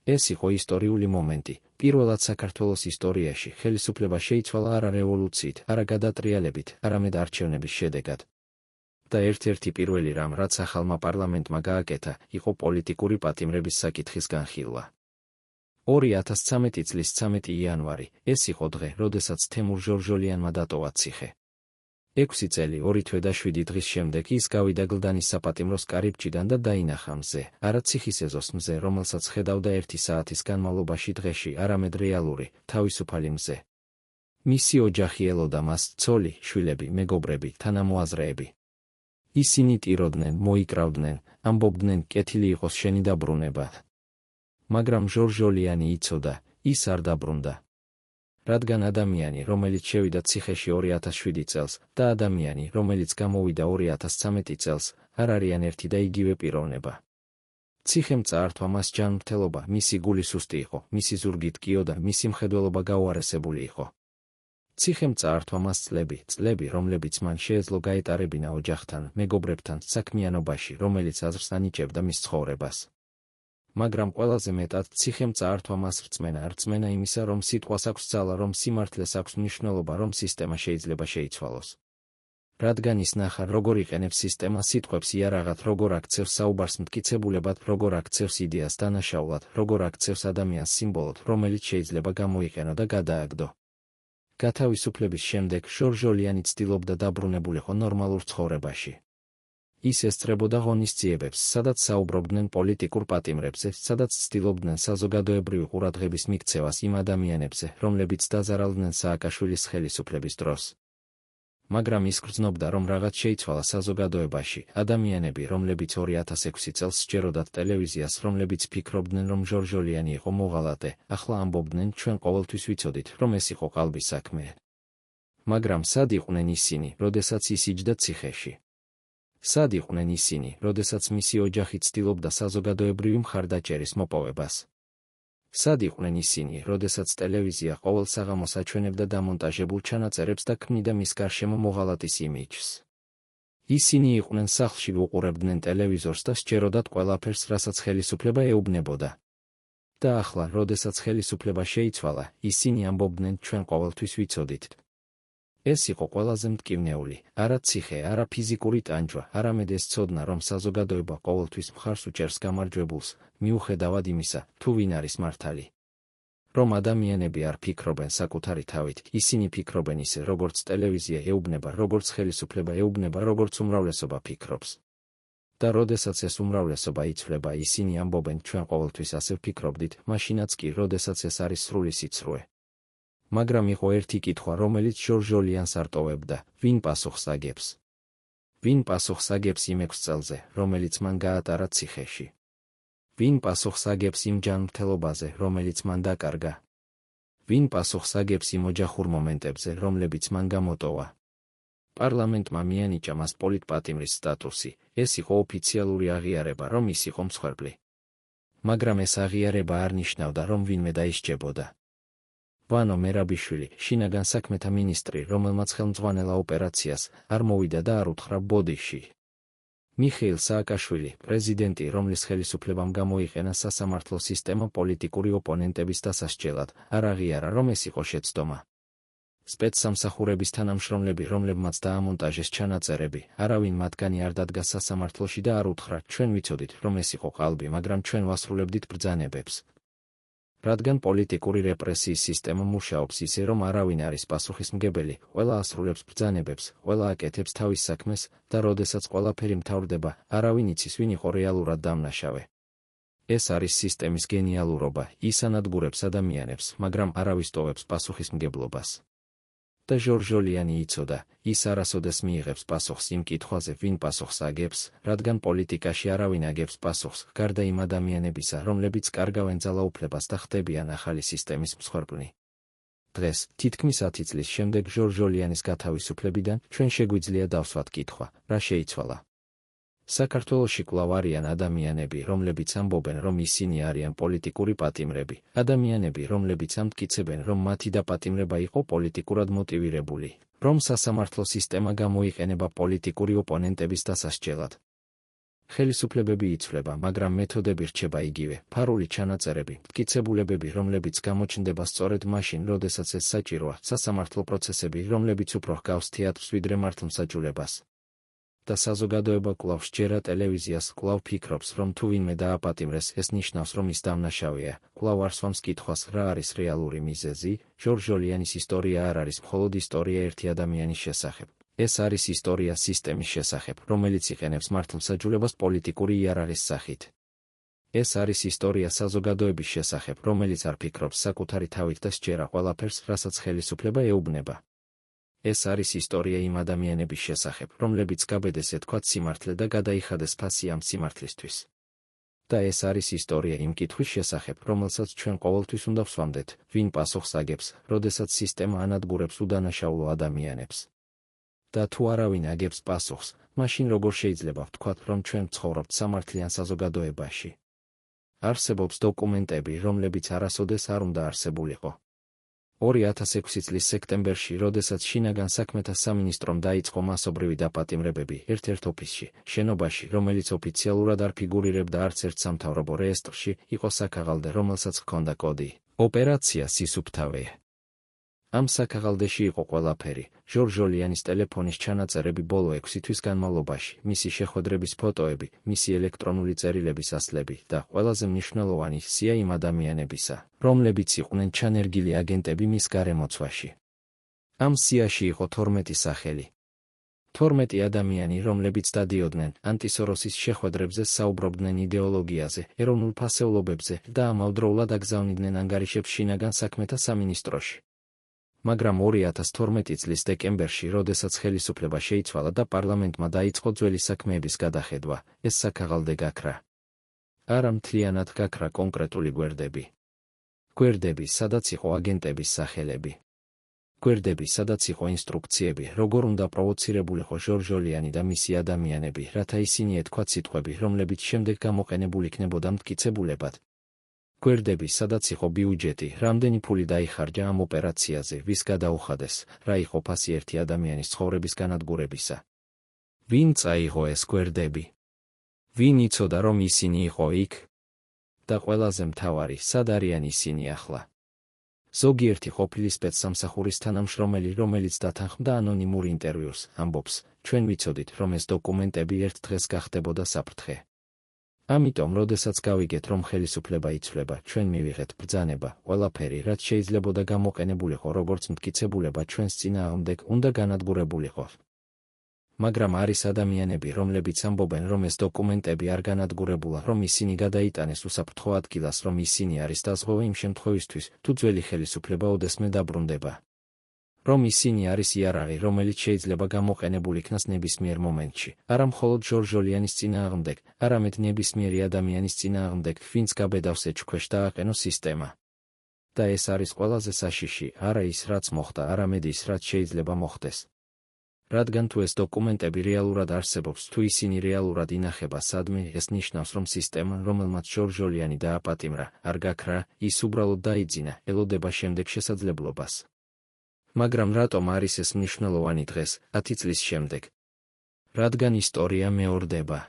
Speaker 1: ეს იყო ისტორიული მომენტი, პირველად საქართველოს ისტორიაში ხელისუფლება შეიცვალა არა რევოლუციით, არა გადატრიალებით, არამედ არჩევნების შედეგად. და ერთ-ერთი პირველი რამ, რაც ახალმა პარლამენტმა გააკეთა, იყო პოლიტიკური პატიმრების საკითხის განხილვა. 2013 წლის 13 იანვარი, ეს იყო დღე, როდესაც თემურ ჟორჟოლიანმა დატოვა ციხე. 6 წელი, 2 თვე და 7 დღის შემდეგ ის გავიდა გლდანის საპატიმროს კარიბჭიდან და დაინახა მზე, არა ციხის ეზოს მზე, რომელსაც ხედავდა 1 საათის განმავლობაში დღეში, არამედ რეალური, თავისუფალი მზე. მისი ოჯახი ელოდა მას, ცოლი, შვილები, მეგობრები, თანამოაზრეები. ისინი ტიროდნენ, მოიკრავდნენ, ამბობდნენ, კეთილი იყოს შენი დაბრუნება. მაგრამ ჟორჟოლიანი იცოდა, ის არ დაბრუნდა. რადგან ადამიანი, რომელიც შევიდა ციხეში 2007 წელს, და ადამიანი, რომელიც გამოვიდა 2013 წელს, არ არიან ერთი და იგივე პიროვნება. ციხემ წაართვა მას ჯანმრთელობა, მისი გული სუსტი იყო, მისი ზურგი ტკიო და მისი მხედველობა გაუარესებული იყო. ციხემ წაართვა მას წლები, რომლებიც მან შეეძლო გაეტარებინა ოჯახთან, მეგობრებთან, საქმიანობაში, რომელიც აზრს ანიჭებდა მის ცხოვრებას. მაგრამ ყველაზე მეტად ციხემ წაართვა მას რწმენა იმისა, რომ სიტყვას აქვს ძალა, რომ სიმართლეს აქვს მნიშვნელობა, რომ სისტემა შეიძლება შეიცვალოს. რადგან ის ნახა, როგორ იყენებს სისტემა სიტყვებს იარაღად, როგორ აქცევს საუბარს მტკიცებულებად, როგორ აქცევს იდეას დანაშაულად, როგორ აქცევს ადამიანს სიმბოლოდ, რომელიც შეიძლება გამოიყენო და გადააგდო. გათავისუფლების შემდეგ ჟორჟოლიანი ცდილობდა დაბრუნებულიყო ნორმალურ ცხოვრებაში. ის ესწრებოდა ღონისძიებებს, სადაც საუბრობდნენ პოლიტიკურ პატიმრებზე, სადაც ცდილობდნენ საზოგადოებრივი ყურადღების მიქცევას იმ ადამიანებზე, რომლებიც დაზარალდნენ სააკაშვილის ხელისუფლების დროს. მაგრამ ის გრძნობდა, რომ რაღაც შეიცვალა საზოგადოებაში, ადამიანები, რომლებიც 2006 წელს სჯეროდათ ტელევიზიას, რომლებიც ფიქრობდნენ, რომ ჟორჟოლიანი იყო მოღალატე, ახლა ამბობდნენ, ჩვენ ყოველთვის ვიცოდით, რომ ეს იყო ყალბის საქმე. მაგრამ სად იყვნენ ისინი, როდესაც ის იჯდა ციხეში? სად იყვნენ ისინი, როდესაც მისი ოჯახი ცდილობდა საზოგადოებრივი მხარდაჭერის მოპოვებას? სად იყვნენ ისინი, როდესაც ტელევიზია ყოველ საღამოს აჩვენებდა დამონტაჟებულ ჩანაწერებს და ქმნიდა მის გარშემო მოღალატის იმიჯს? ისინი იყვნენ სახლში, უყურებდნენ ტელევიზორს და სჯეროდათ ყველაფერს, რასაც ხელისუფლება ეუბნებოდა. და ახლა, როდესაც ხელისუფლება შეიცვალა, ისინი ამბობდნენ, ჩვენ ყოველთვის ვიცოდით. ეს იყო ყველაზე მტკივნეული, არა ციხე, არა ფიზიკური ტანჯვა, არამედ ეს ცოდნა, რომ საზოგადოება ყოველთვის მხარს უჭერს გამარჯვებულს, მიუხედავად იმისა, თუ ვინ არის მართალი. რომ ადამიანები არ ფიქრობენ საკუთარი თავით, ისინი ფიქრობენ ისე, როგორც ტელევიზია ეუბნება, როგორც ხელისუფლება ეუბნება, როგორც უმრავლესობა ფიქრობს. და როდესაც ეს უმრავლესობა იცვლება, ისინი ამბობენ, ჩვენ ყოველთვის ასე ვფიქრობდით, მაშინაც კი, როდესაც ეს არის სრული სიცრუე. მაგრამ იყო ერთი კითხვა, რომელიც ჟორჟოლიანს არტოვებდა, ვინ პასუხს აგებს? ვინ პასუხს აგებს იმ 6 წელზე, რომელიც მან გაატარა ციხეში? ვინ პასუხს აგებს იმ ჯანმრთელობაზე, რომელიც მან დაკარგა? ვინ პასუხს აგებს იმ ოჯახურ მომენტებზე, რომლებიც მან გამოტოვა? პარლამენტმა მიანიჭა მას პოლიტპატიმრის სტატუსი, ეს იყო ოფიციალური აღიარება, რომ ის იყო მსხვერპლი. მაგრამ ეს აღიარება არ ნიშნავდა, რომ ვინმე დაისჯებოდა. ვანო მერაბიშვილი, შინაგან საქმეთა მინისტრი, რომელმაც ხელმძღვანელა ოპერაციას, არ მოვიდა და არ უთხრა ბოდიში. მიხეილ სააკაშვილი, პრეზიდენტი, რომლის ხელისუფლებამ გამოიყენა სასამართლო სისტემა პოლიტიკური ოპონენტების დასასჯელად, არ აღიარა, რომ ეს იყო შეცდომა. სპეცსამსახურების თანამშრომლები, რომლებმაც დაამონტაჟეს ჩანაწერები, არავინ მათგანი არ დადგა სასამართლოში და არ უთხრა, ჩვენ ვიცოდით, რომ ეს იყო ყალბი, მაგრამ ჩვენ ვასრულებდით ბრძანებებს. რადგან პოლიტიკური რეპრესიის სისტემა მუშაობს ისე, რომ არავინ არის პასუხისმგებელი, ყველა ასრულებს ბრძანებებს, ყველა აკეთებს თავის საქმეს და როდესაც ყველაფერი მთავრდება, არავინ იცის, ვინ იყო რეალურად დამნაშავე. ეს არის სისტემის გენიალურობა, ის ანადგურებს ადამიანებს, მაგრამ არავის ტოვებს პასუხისმგებლობას. და ჟორჟოლიანი იცოდა, ის არასოდეს მიიღებს პასუხს იმ კითხვაზე, ვინ პასუხს აგებს, რადგან პოლიტიკაში არავინ აგებს პასუხს, გარდა იმ ადამიანებისა, რომლებიც კარგავენ ძალაუფლებას და ხდებიან ახალი სისტემის მსხვერპლი. დღეს, თითქმის 10 წლის შემდეგ ჟორჟოლიანის გათავისუფლებიდან, ჩვენ შეგვიძლია დავსვათ კითხვა, რა შეიცვალა. საქართველოში კვლავ არიან ადამიანები, რომლებიც ამბობენ, რომ ისინი არიან პოლიტიკური პატიმრები, ადამიანები, რომლებიც ამტკიცებენ, რომ მათი დაპატიმრება იყო პოლიტიკურად მოტივირებული, რომ სასამართლო სისტემა გამოიყენება პოლიტიკური ოპონენტების დასასჯელად. ხელისუფლებები იცვლება, მაგრამ მეთოდები რჩება იგივე, ფარული ჩანაწერები, მტკიცებულებები, რომლებიც გამოჩნდება სწორედ მაშინ, როდესაც ეს საჭიროა, სასამართლო პროცესები, რომლებიც უფრო ჰგავს თეატრს ვიდრე მართლმსაჯულებას. და საზოგადოება კვლავ სჯერა ტელევიზიას, კვლავ ფიქრობს, რომ თუ ვინმე დააპატიმრეს, ეს ნიშნავს, რომ ის დამნაშავეა, კვლავ არ სვამს კითხვას, რა არის რეალური მიზეზი. ჟორჟოლიანის ისტორია არ არის მხოლოდ ისტორია ერთი ადამიანის შესახებ. ეს არის ისტორია სისტემის შესახებ, რომელიც იყენებს მართლმსაჯულებას პოლიტიკური იარაღის სახით. ეს არის ისტორია საზოგადოების შესახებ, რომელიც არ ფიქრობს საკუთარი თავით და სჯერა ყველაფერს, რასაც ხელისუფლება ეუბნება. ეს არის ისტორია იმ ადამიანების შესახებ, რომლებიც გაბედეს ეთქვათ სიმართლე და გადაიხადეს ფასი ამ სიმართლისთვის. და ეს არის ისტორია იმ კითხვის შესახებ, რომელსაც ჩვენ ყოველთვის უნდა ვსვამდეთ, ვინ პასუხს აგებს, როდესაც სისტემა ანადგურებს უდანაშაულო ადამიანებს. და თუ არავინ აგებს პასუხს, მაშინ როგორ შეიძლება ვთქვათ, რომ ჩვენ ვცხოვრობთ სამართლიან საზოგადოებაში. არსებობს დოკუმენტები, რომლებიც არასოდეს არ უნდა არსებულიყო. 2006 წლის სექტემბერში, როდესაც შინაგან საქმეთა სამინისტრომ დაიწყო მასობრივი დაპატიმრებები ერთ-ერთ ოფისში, შენობაში, რომელიც ოფიციალურად არ ფიგურირებდა არც ერთ სამთავრობო რეესტრში, იყო საქაღალდე, რომელსაც ჰქონდა კოდი. ოპერაცია სისუფთავე. ამ საქაღალდეში იყო ყველაფერი, ჟორჟოლიანის ტელეფონის ჩანაწერები ბოლო 6 თვის განმავლობაში, მისი შეხვედრების ფოტოები, მისი ელექტრონული წერილების ასლები და ყველაზე მნიშვნელოვანი სია იმ ადამიანებისა, რომლებიც იყვნენ ჩანერგილი აგენტები მის გარემოცვაში. ამ სიაში იყო 12 სახელი. 12 ადამიანი, რომლებიც დადიოდნენ ანტისოროსის შეხვედრებზე, საუბრობდნენ იდეოლოგიაზე, ეროვნულ ფასეულობებზე და ამავდროულად აგზავნიდნენ ანგარიშებს შინაგან საქმეთა სამინისტროში. მაგრამ 2012 წლის დეკემბერში, როდესაც ხელისუფლება შეიცვალა და პარლამენტმა დაიწყო ძველი საქმეების გადახედვა, ეს საქაღალდე გაქრა. არა მთლიანად გაქრა კონკრეტული გვერდები. გვერდები, სადაც იყო აგენტების სახელები. გვერდები, სადაც იყო ინსტრუქციები, როგორ უნდა პროვოცირებულიყო ჟორჟოლიანი და მისი ადამიანები, რათა ისინი ეთქვათ სიტყვები, რომლებიც შემდეგ გამოყენებულ იქნებოდა მტკიცებულებად. გვერდები, სადაც იყო ბიუჯეტი, რამდენი ფული დაიხარჯა ამ ოპერაციაზე, ვის გადაუხადეს, რა იყო ფასი ერთი ადამიანის ცხოვრების განადგურებისა. ვინ წაიღო ეს გვერდები? ვინ იცოდა, რომ ისინი იყო იქ? და ყველაზე მთავარი, სად არიან ისინი ახლა? ზოგიერთი ყოფილი სპეცსამსახურის თანამშრომელი, რომელიც დათანხმდა ანონიმურ ინტერვიუს, ამბობს, ჩვენ ვიცოდით, რომ ეს დოკუმენტები ერთ დღეს გახდებოდა საფრთხე. ამიტომ, როდესაც გავიგეთ, რომ ხელისუფლება იცვლება, ჩვენ მივიღეთ ბრძანება, ყველაფერი, რაც შეიძლებოდა გამოყენებულიყო როგორც მტკიცებულება ჩვენს წინააღმდეგ, უნდა განადგურებულიყო. მაგრამ არის ადამიანები, რომლებიც ამბობენ, რომ ეს დოკუმენტები არ განადგურებულა, რომ ისინი გადაიტანეს უსაფრთხო ადგილას, რომ ისინი არის დაზღვევა იმ შემთხვევისთვის, თუ ძველი ხელისუფლება ოდესმე დაბრუნდება. რომ ისინი არის იარაღი, რომელიც შეიძლება გამოყენებულ იქნას ნებისმიერ მომენტში, არა მხოლოდ ჟორჟოლიანის წინააღმდეგ, არამედ ნებისმიერი ადამიანის წინააღმდეგ, ვინც გაბედავს ეჭქვეშ დააყენო სისტემა. და ეს არის ყველაზე საშიში, არა ის, რაც მოხდა, არამედ ის, რაც შეიძლება მოხდეს. რადგან თუ ეს დოკუმენტები რეალურად არსებობს, თუ ისინი რეალურად ინახება სადმე, ეს ნიშნავს, რომ სისტემა, რომელმაც ჟორჟოლიანი დააპატიმრა, არ გაქრა, ის უბრალოდ დაიძინა, ელოდება შემდეგ შესაძლებლობას. მაგრამ რატომ არის ეს მნიშვნელოვანი დღეს, 10 წლის შემდეგ? რადგან ისტორია მეორდება.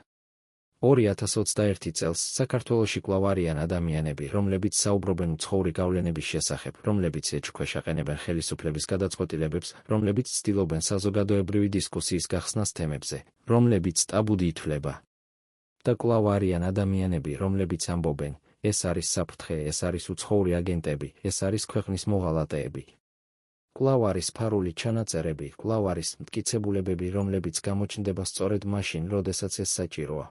Speaker 1: 2021 წელს საქართველოში კვლავ არიან ადამიანები, რომლებიც საუბრობენ უცხოური გავლენების შესახებ, რომლებიც ეჭვქვეშ აყენებენ ხელისუფლების გადაწყვეტილებებს, რომლებიც ცდილობენ საზოგადოებრივი დისკუსიის გახსნას თემებზე, რომლებიც ტაბუდი ითვლება. და კვლავ არიან ადამიანები, რომლებიც ამბობენ, ეს არის საფრთხე, ეს არის უცხოური აგენტები, ეს არის ქვეყნის მოღალატეები. კვლავ არის ფარული ჩანაწერები, კვლავ არის მტკიცებულებები, რომლებიც გამოჩნდება სწორედ მაშინ, როდესაც ეს საჭიროა.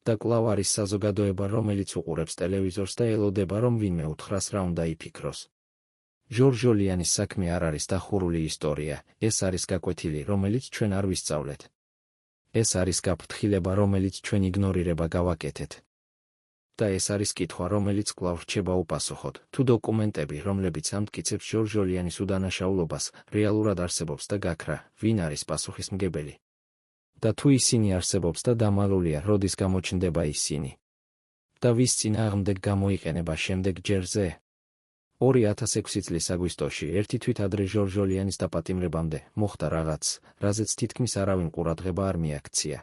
Speaker 1: და კვლავ არის საზოგადოება, რომელიც უყურებს ტელევიზორს და ელოდება, რომ ვინმე უთხრას რა უნდა იფიქროს. ჟორჟოლიანის საქმე არ არის დახურული ისტორია, ეს არის გაკვეთილი, რომელიც ჩვენ არ ვისწავლეთ. ეს არის გაფრთხილება, რომელიც ჩვენ იგნორირება გავაკეთეთ. და ეს არის კითხვა, რომელიც კვლავ რჩება უპასუხოდ, თუ დოკუმენტები, რომლებიც ამტკიცებს ჟორჟოლიანის უდანაშაულობას, რეალურად არსებობს და გაქრა, ვინ არის პასუხისმგებელი. და თუ ისინი არსებობს და დამალულია, როდის გამოჩნდება ისინი. და ვის წინააღმდეგ გამოიყენება შემდეგ ჯერზე. 2006 წლის აგვისტოში, ერთი თვით ადრე ჟორჟოლიანის დაპატიმრებამდე, მოხდა რაღაც, რაზეც თითქმის არავინ ყურადღება არ მიაქცია.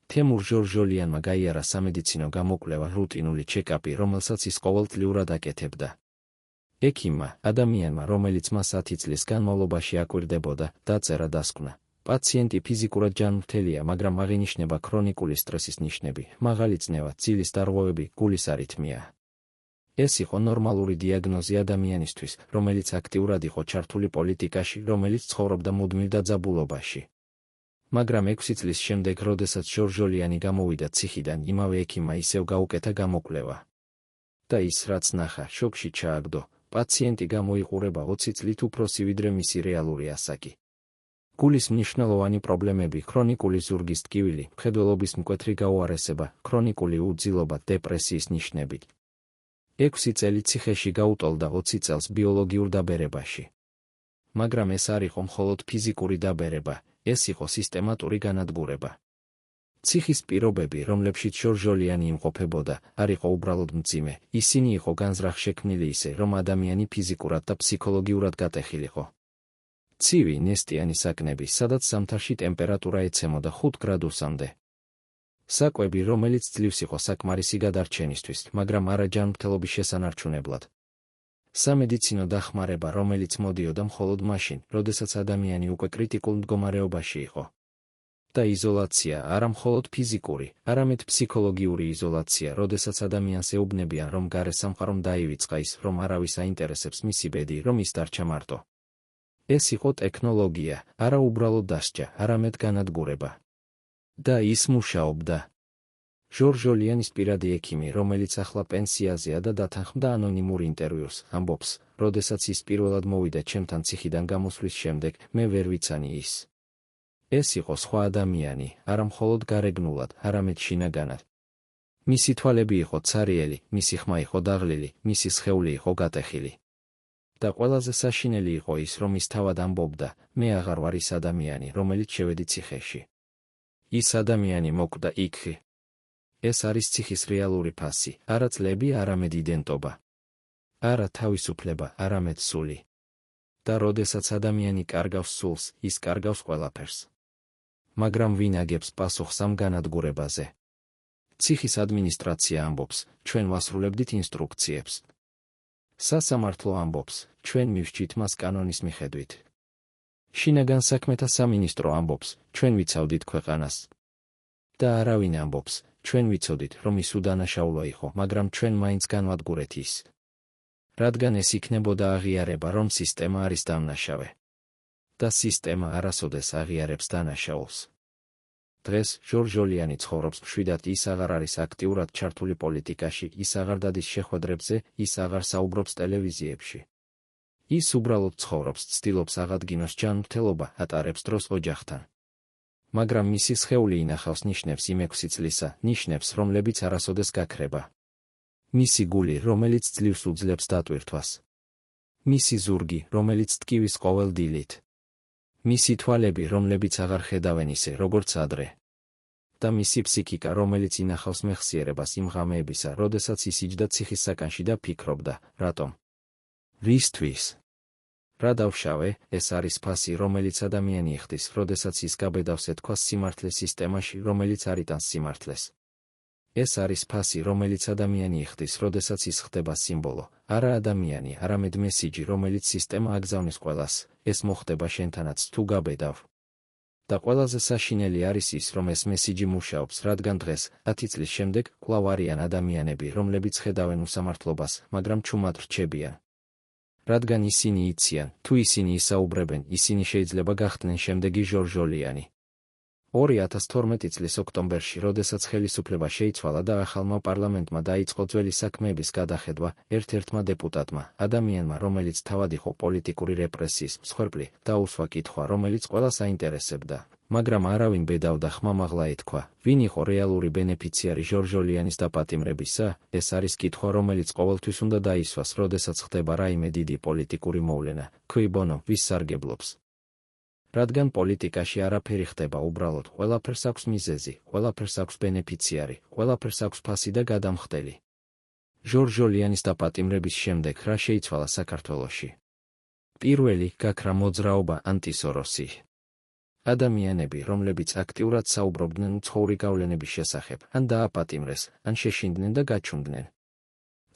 Speaker 1: თემურ ჟორჟოლიანმა გაიარა სამედიცინო გამოკვლევა, რუტინული ჩეკაპი, რომელსაც ის ყოველწლიურად აკეთებდა. ექიმმა, ადამიანმა, რომელიც მას 10 წლის განმავლობაში აკვირდებოდა, დაწერა დასკვნა. პაციენტი ფიზიკურად ჯანმრთელია, მაგრამ აღინიშნება ქრონიკული სტრესის ნიშნები, მაღალი წნევა, ძილის დარღვევები, გულის არითმია. ეს იყო ნორმალური დიაგნოზი ადამიანისთვის, რომელიც აქტიურად იყო ჩართული პოლიტიკაში, რომელიც ცხოვრობდა მუდმივ დაძაბულობაში. მაგრამ 6 წლის შემდეგ, როდესაც ჟორჟოლიანი გამოვიდა ციხიდან, იმავე ექიმმა ისევ გაუკეთა გამოკვლევა. და ის, რაც ნახა, შოკში ჩააგდო, პაციენტი გამოიყურება 20 წლით უფროსი ვიდრე მისი რეალური ასაკი. გულის მნიშვნელოვანი პრობლემები, ქრონიკული ზურგის ტკივილი, მხედველობის მკვეთრი გაუარესება, ქრონიკული უძილობა, დეპრესიის ნიშნები. 6 წელი ციხეში გაუტოლდა 20 წელს ბიოლოგიურ დაბერებაში. მაგრამ ეს არ იყო მხოლოდ ფიზიკური დაბერება, ეს იყო სისტემატური განადგურება. ციხის პირობები, რომლებშიც ჟორჟოლიანი იმყოფებოდა, არ იყო უბრალოდ მძიმე, ისინი იყო განზრახშექმნილი ისე, რომ ადამიანი ფიზიკურად და ფსიქოლოგიურად გატეხილიყო. ცივი, ნესტიანი საკნები, სადაც ზამთარში ტემპერატურა ეცემოდა 5 გრადუსამდე. საკვები, რომელიც ძლივს იყო საკმარისი გადარჩენისთვის, მაგრამ არა ჯანმრთელობის შესანარჩუნებლად. სამედიცინო დახმარება, რომელიც მოდიოდა მხოლოდ მაშინ, როდესაც ადამიანი უკვე კრიტიკულ მდგომარეობაში იყო. და იზოლაცია, არა მხოლოდ ფიზიკური, არამედ ფსიქოლოგიური იზოლაცია, როდესაც ადამიანს ეუბნებიან, რომ გარე სამყარომ დაივიწყა ის, რომ არავის აინტერესებს მისი ბედი, რომ ის დარჩა მარტო. ეს იყო ტექნოლოგია, არა უბრალოდ დასჯა, არამედ განადგურება. და ის მუშაობდა. ჟორჟოლიანის პირადი ექიმი, რომელიც ახლა პენსიაზეა და დათანხმდა ანონიმურ ინტერვიუს, ამბობს, როდესაც ის პირველად მოვიდა ჩემთან ციხიდან გამოსვლის შემდეგ, მე ვერ ვიცანი ის. ეს იყო სხვა ადამიანი, არა მხოლოდ გარეგნულად, არამედ შინაგანად. მისი თვალები იყო ცარიელი, მისი ხმა იყო დაღლილი, მისი სხეული იყო გატეხილი. და ყველაზე საშინელი იყო ის, რომ ის თავად ამბობდა, მე აღარ ვარ ის ადამიანი, რომელიც შევედი ციხეში. ის ადამიანი მოკვდა იქ. ეს არის ციხის რეალური ფასი, არა წლები, არამედ იდენტობა. არა თავისუფლება, არამედ სული. და როდესაც ადამიანი კარგავს სულს, ის კარგავს ყველაფერს. მაგრამ ვინ აგებს პასუხს ამ განადგურებაზე? ციხის ადმინისტრაცია ამბობს, ჩვენ ვასრულებდით ინსტრუქციებს. სასამართლო ამბობს, ჩვენ მივსჯით მას კანონის მიხედვით. შინაგან საქმეთა სამინისტრო ამბობს, ჩვენ ვიცავდით ქვეყანას. და არავინ ამბობს, ჩვენ ვიცოდით, რომ ის უდანაშაულო იყო, მაგრამ ჩვენ მაინც განვადგურეთ ის. რადგან ეს იქნებოდა აღიარება, რომ სისტემა არის დამნაშავე. და სისტემა არასოდეს აღიარებს დანაშაულს. დღეს ჟორჟოლიანი ცხოვრობს მშვიდად, ის აღარ არის აქტიურად ჩართული პოლიტიკაში, ის აღარ დადის შეხვედრებზე, ის აღარ საუბრობს ტელევიზიებში. ის უბრალოდ ცხოვრობს, ცდილობს აღადგინოს ჯანმრთელობა, ატარებს დროს ოჯახთან. მაგრამ მისი სხეული ინახავს ნიშნებს იმ 6 წლისა, ნიშნებს, რომლებიც არასოდეს გაქრება. მისი გული, რომელიც ძლივს უძლებს დატვირთვას. მისი ზურგი, რომელიც ტკივის ყოველ დილით. მისი თვალები, რომლებიც აღარ ხედავენ ისე, როგორც ადრე. და მისი ფსიქიკა, რომელიც ინახავს მეხსიერებას იმ ღამეებისა, როდესაც ის იჯდა ციხის საკანში და ფიქრობდა, რატომ? ვისთვის? რა დავშავე, ეს არის ფასი, რომელიც ადამიანი იხდის, როდესაც ის გაბედავს ეთქვას სიმართლე სისტემაში, რომელიც არ იტანს სიმართლეს. ეს არის ფასი, რომელიც ადამიანი იხდის, როდესაც ის ხდება სიმბოლო, არა ადამიანი, არამედ მესიჯი, რომელიც სისტემა აგზავნის ყველას, ეს მოხდება შენთანაც თუ გაბედავ. და ყველაზე საშინელი არის ის, რომ ეს მესიჯი მუშაობს, რადგან დღეს, 10 წლის შემდეგ, კვლავ არიან ადამიანები, რომლებიც ხედავენ უსამართლობას, მაგრამ ჩუმად რჩებიან. რადგან ისინი იციან, თუ ისინი ისაუბრებენ, ისინი შეიძლება გახდნენ შემდეგი ჟორჟოლიანი. 2012 წლის ოქტომბერში, როდესაც ხელისუფლება შეიცვალა და ახალმა პარლამენტმა დაიწყო ძველი საქმეების გადახედვა, ერთ-ერთმა დეპუტატმა, ადამიანმა, რომელიც თავად იყო პოლიტიკური რეპრესიის მსხვერპლი, დაუსვა კითხვა, რომელიც ყველას აინტერესებდა, მაგრამ არავინ ბედავდა ხმამაღლა ეთქვა, ვინ იყო რეალური ბენეფიციარი ჟორჟოლიანის დაპატიმრებისა, ეს არის კითხვა, რომელიც ყოველთვის უნდა დაისვას, როდესაც ხდება რაიმე დიდი პოლიტიკური მოვლენა, cui bono, ვის სარგებლობს. რადგან პოლიტიკაში არაფერი ხდება უბრალოდ, ყველაფერს აქვს მიზეზი, ყველაფერს აქვს ბენეფიციარი, ყველაფერს აქვს ფასი და გადამხდელი. ჟორჟოლიანის დაპატიმრების შემდეგ რა შეიცვალა საქართველოში? პირველი, გაქრა მოძრაობა ანტისოროსი. ადამიანები, რომლებიც აქტიურად საუბრობდნენ უცხოური გავლენების შესახებ, ან დააპატიმრეს, ან შეშინდნენ და გაჩუნდნენ.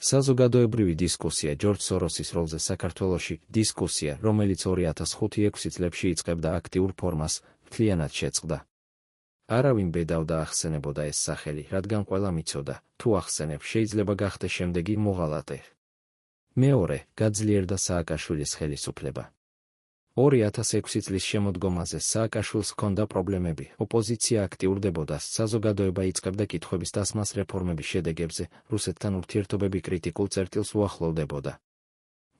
Speaker 1: საზოგადოებრივი დისკუსია ჯორჯ სოროსის როლზე საქართველოში, დისკუსია, რომელიც 2005-6 წლებში იწყებდა აქტიურ ფორმას, მთლიანად შეწყდა. არავინ ბედავდა ახსენებოდა ეს სახელი, რადგან ყველამ იცოდა, თუ ახსენებ, შეიძლება გახდეს შემდეგი მოღალატე. მეორე, გაძლიერდა სააკაშვილის ხელისუფლება. 2006 წლის შემოდგომაზე სააკაშვილს ჰქონდა პრობლემები, ოპოზიცია აქტიურდებოდა, საზოგადოება იწყებდა კითხვების დასმას რეფორმების შედეგებზე, რუსეთთან ურთიერთობები კრიტიკულ წერტილს უახლოვდებოდა.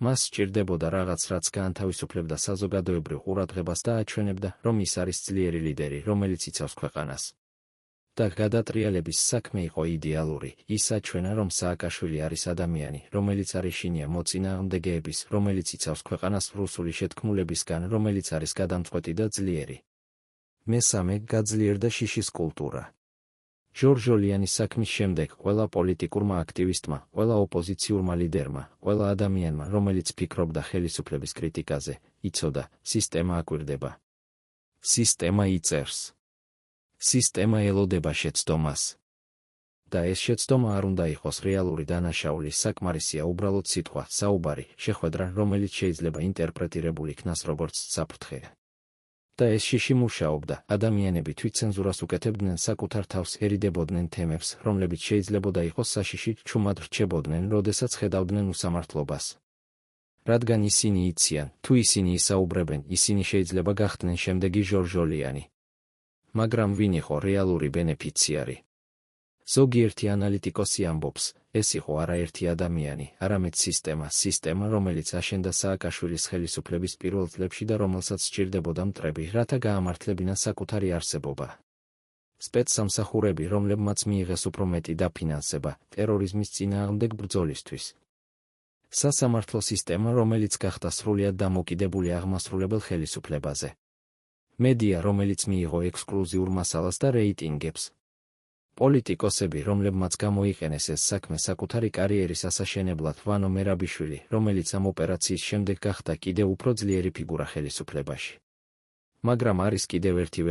Speaker 1: მას სჭირდებოდა რაღაც, რაც გაანთავისუფლებდა საზოგადოებრივ ყურადღებას და აჩვენებდა, რომ ის არის ძლიერი ლიდერი, რომელიც იცავს ქვეყანას. და გადატრიალების საქმე იყო იდეალური, ის აჩვენა, რომ სააკაშვილი არის ადამიანი, რომელიც არის შინია მოწინააღმდეგეების, რომელიც იცავს ქვეყანას რუსული შეთქმულებისგან, რომელიც არის გადამწყვეტი და ძლიერი. მესამე, გაძლიერდა შიშის კულტურა. ჟორჟოლიანის საქმის შემდეგ ყველა პოლიტიკურმა აქტივისტმა, ყველა ოპოზიციურმა ლიდერმა, ყველა ადამიანმა, რომელიც ფიქრობდა ხელისუფლების კრიტიკაზე, იცოდა, სისტემა აკვირდება. სისტემა იწერს. სისტემა ელოდება შეცდომას. და ეს შეცდომა არ უნდა იყოს რეალური დანაშაული, საკმარისია უბრალოდ სიტყვა, საუბარი, შეხვედრა, რომელიც შეიძლება ინტერპრეტირებული იქნას როგორც საფრთხე. და ეს შიში მუშაობდა, ადამიანები თვითცენზურას უკეთებდნენ საკუთარ თავს, ერიდებოდნენ თემებს, რომლებიც შეიძლებოდა იყოს საშიში, ჩუმად რჩებოდნენ, როდესაც ხედავდნენ უსამართლობას. რადგან ისინი იციან, თუ ისინი ისაუბრებენ, ისინი შეიძლება გახდნენ შემდეგი ჟორჟოლიანი. მაგრამ ვინ იყო რეალური ბენეფიციარი? ზოგიერთი ანალიტიკოსი ამბობს, ეს იყო არაერთი ადამიანი, არამედ სისტემა, რომელიც აშენდა სააკაშვილის ხელისუფლების პირველ წლებში და რომელსაც სჭირდებოდა მტრები, რათა გაამართლებინა საკუთარი არსებობა. სპეცსამსახურები, რომლებმაც მიიღეს უფრო მეტი დაფინანსება, ტერორიზმის წინააღმდეგ ბრძოლისთვის. სასამართლო სისტემა, რომელიც გახდა სრულიად დამოკიდებული აღმასრულებელ ხელისუფლებაზე. მედია, რომელიც მიიღო ექსკლუზიურ მასალას და რეიტინგებს. პოლიტიკოსები, რომლებმაც გამოიყენეს ეს საქმე საკუთარი კარიერის ასაშენებლად, ვანო მერაბიშვილი, რომელიც ამ ოპერაციის შემდეგ გახდა კიდევ უფრო ძლიერი ფიგურა ხელისუფლებაში. მაგრამ არის კიდევ ერთი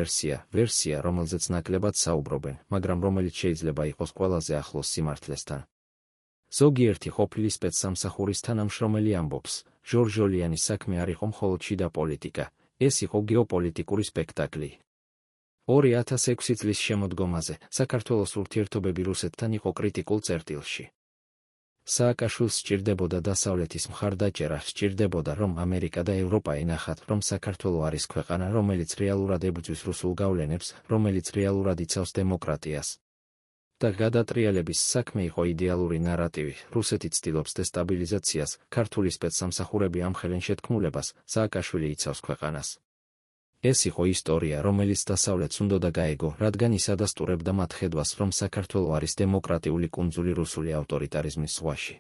Speaker 1: ვერსია, რომელზეც ნაკლებად საუბრობენ, მაგრამ რომელიც შეიძლება იყოს ყველაზე ახლოს სიმართლესთან. ზოგიერთი ყოფილი სპეცსამსახურის თანამშრომელი ამბობს, ჟორჟოლიანის საქმე არ იყო მხოლოდ შიდა პოლიტიკა, ეს იყო გეოპოლიტიკური სპექტაკლი. 2006 წლის შემოდგომაზე საქართველოს ურთიერთობები რუსეთთან იყო კრიტიკულ წერტილში. სააკაშვილს სჭირდებოდა დასავლეთის მხარდაჭერა, სჭირდებოდა, რომ ამერიკა და ევროპა ენახათ, რომ საქართველო არის ქვეყანა, რომელიც რეალურად ებრძვის რუსულ გავლენებს, რომელიც რეალურად იცავს დემოკრატიას. და გადატრიალების საქმე იყო იდეალური ნარატივი, რუსეთი ცდილობს დესტაბილიზაციას, ქართული სპეცსამსახურები ამხელენ შეთქმულებას, სააკაშვილი იცავს ქვეყანას. ეს იყო ისტორია, რომელიც დასავლეთს უნდოდა გაეგო, რადგან ის ადასტურებდა მათ ხედვას, რომ საქართველო არის დემოკრატიული კუნძული რუსული ავტორიტარიზმის ზღვაში.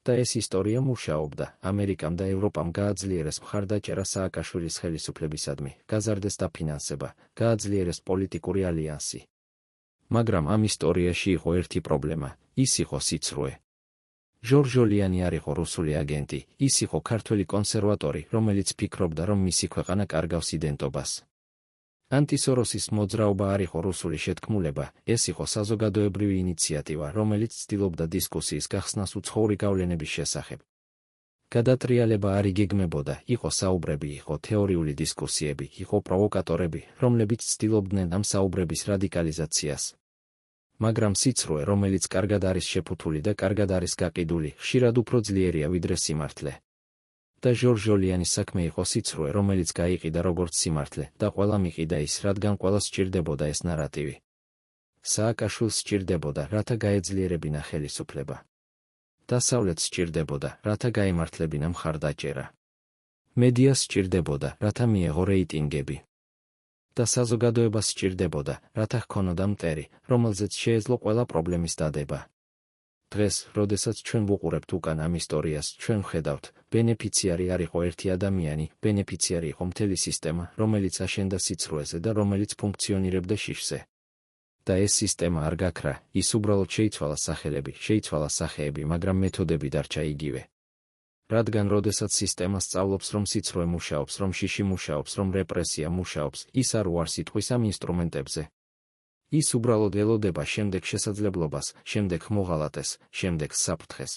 Speaker 1: და ეს ისტორია მუშაობდა, ამერიკამ და ევროპამ გააძლიერეს მხარდაჭერა სააკაშვილის ხელისუფლებისადმი, გაზარდეს დაფინანსება, გააძლიერეს პოლიტიკური ალიანსი. მაგრამ ამ ისტორიაში იყო ერთი პრობლემა, ის იყო სიცრუე. ჟორჟოლიანი არ იყო რუსული აგენტი, ის იყო ქართველი კონსერვატორი, რომელიც ფიქრობდა, რომ მისი ქვეყანა კარგავს იდენტობას. ანტისოროსის მოძრაობა არ იყო რუსული შეთქმულება, ეს იყო საზოგადოებრივი ინიციატივა, რომელიც ცდილობდა დისკუსიის გახსნას უცხოური გავლენების შესახებ. გადატრიალება არ იგეგმებოდა, იყო საუბრები, იყო თეორიული დისკუსიები, იყო პროვოკატორები, რომლებიც ცდილობდნენ ამ საუბრების რადიკალიზაციას. მაგრამ სიცრუე, რომელიც კარგად არის შეფუთული და კარგად არის გაყიდული, ხშირად უფრო ძლიერია ვიდრე სიმართლე. და ჟორჟოლიანის საქმე იყო სიცრუე, რომელიც გაიყიდა როგორც სიმართლე და ყველა მიყიდა ის, რადგან ყველას სჭირდებოდა ეს ნარატივი. სააკაშვილს სჭირდებოდა, რათა გაეძლიერებინა ხელისუფლება. დასავლეთს სჭირდებოდა, რათა გაემართლებინა მხარდაჭერა. მედიას სჭირდებოდა, რათა მიეღო რეიტინგები. და საზოგადოებას სჭირდებოდა, რათა ჰქონოდა მტერი, რომელზეც შეეძლო ყველა პრობლემის დადება. დღეს, როდესაც ჩვენ ვუყურებთ უკან ამ ისტორიას, ჩვენ ვხედავთ, ბენეფიციარი არ იყო ერთი ადამიანი, ბენეფიციარი იყო მთელი სისტემა, რომელიც აშენდა სიცრუეზე და რომელიც ფუნქციონირებდა შიშზე. და ეს სისტემა არ გაქრა, ის უბრალოდ შეიცვალა სახელები, შეიცვალა სახეები, მაგრამ მეთოდები დარჩა იგივე. რადგან როდესაც სისტემა სწავლობს, რომ სიცრუე მუშაობს, რომ შიში მუშაობს, რომ რეპრესია მუშაობს, ის არ უარს იტყვის ამ ინსტრუმენტებზე. ის უბრალოდ ელოდება შემდეგ შესაძლებლობას, შემდეგ მოღალატეს, შემდეგ საფრთხეს.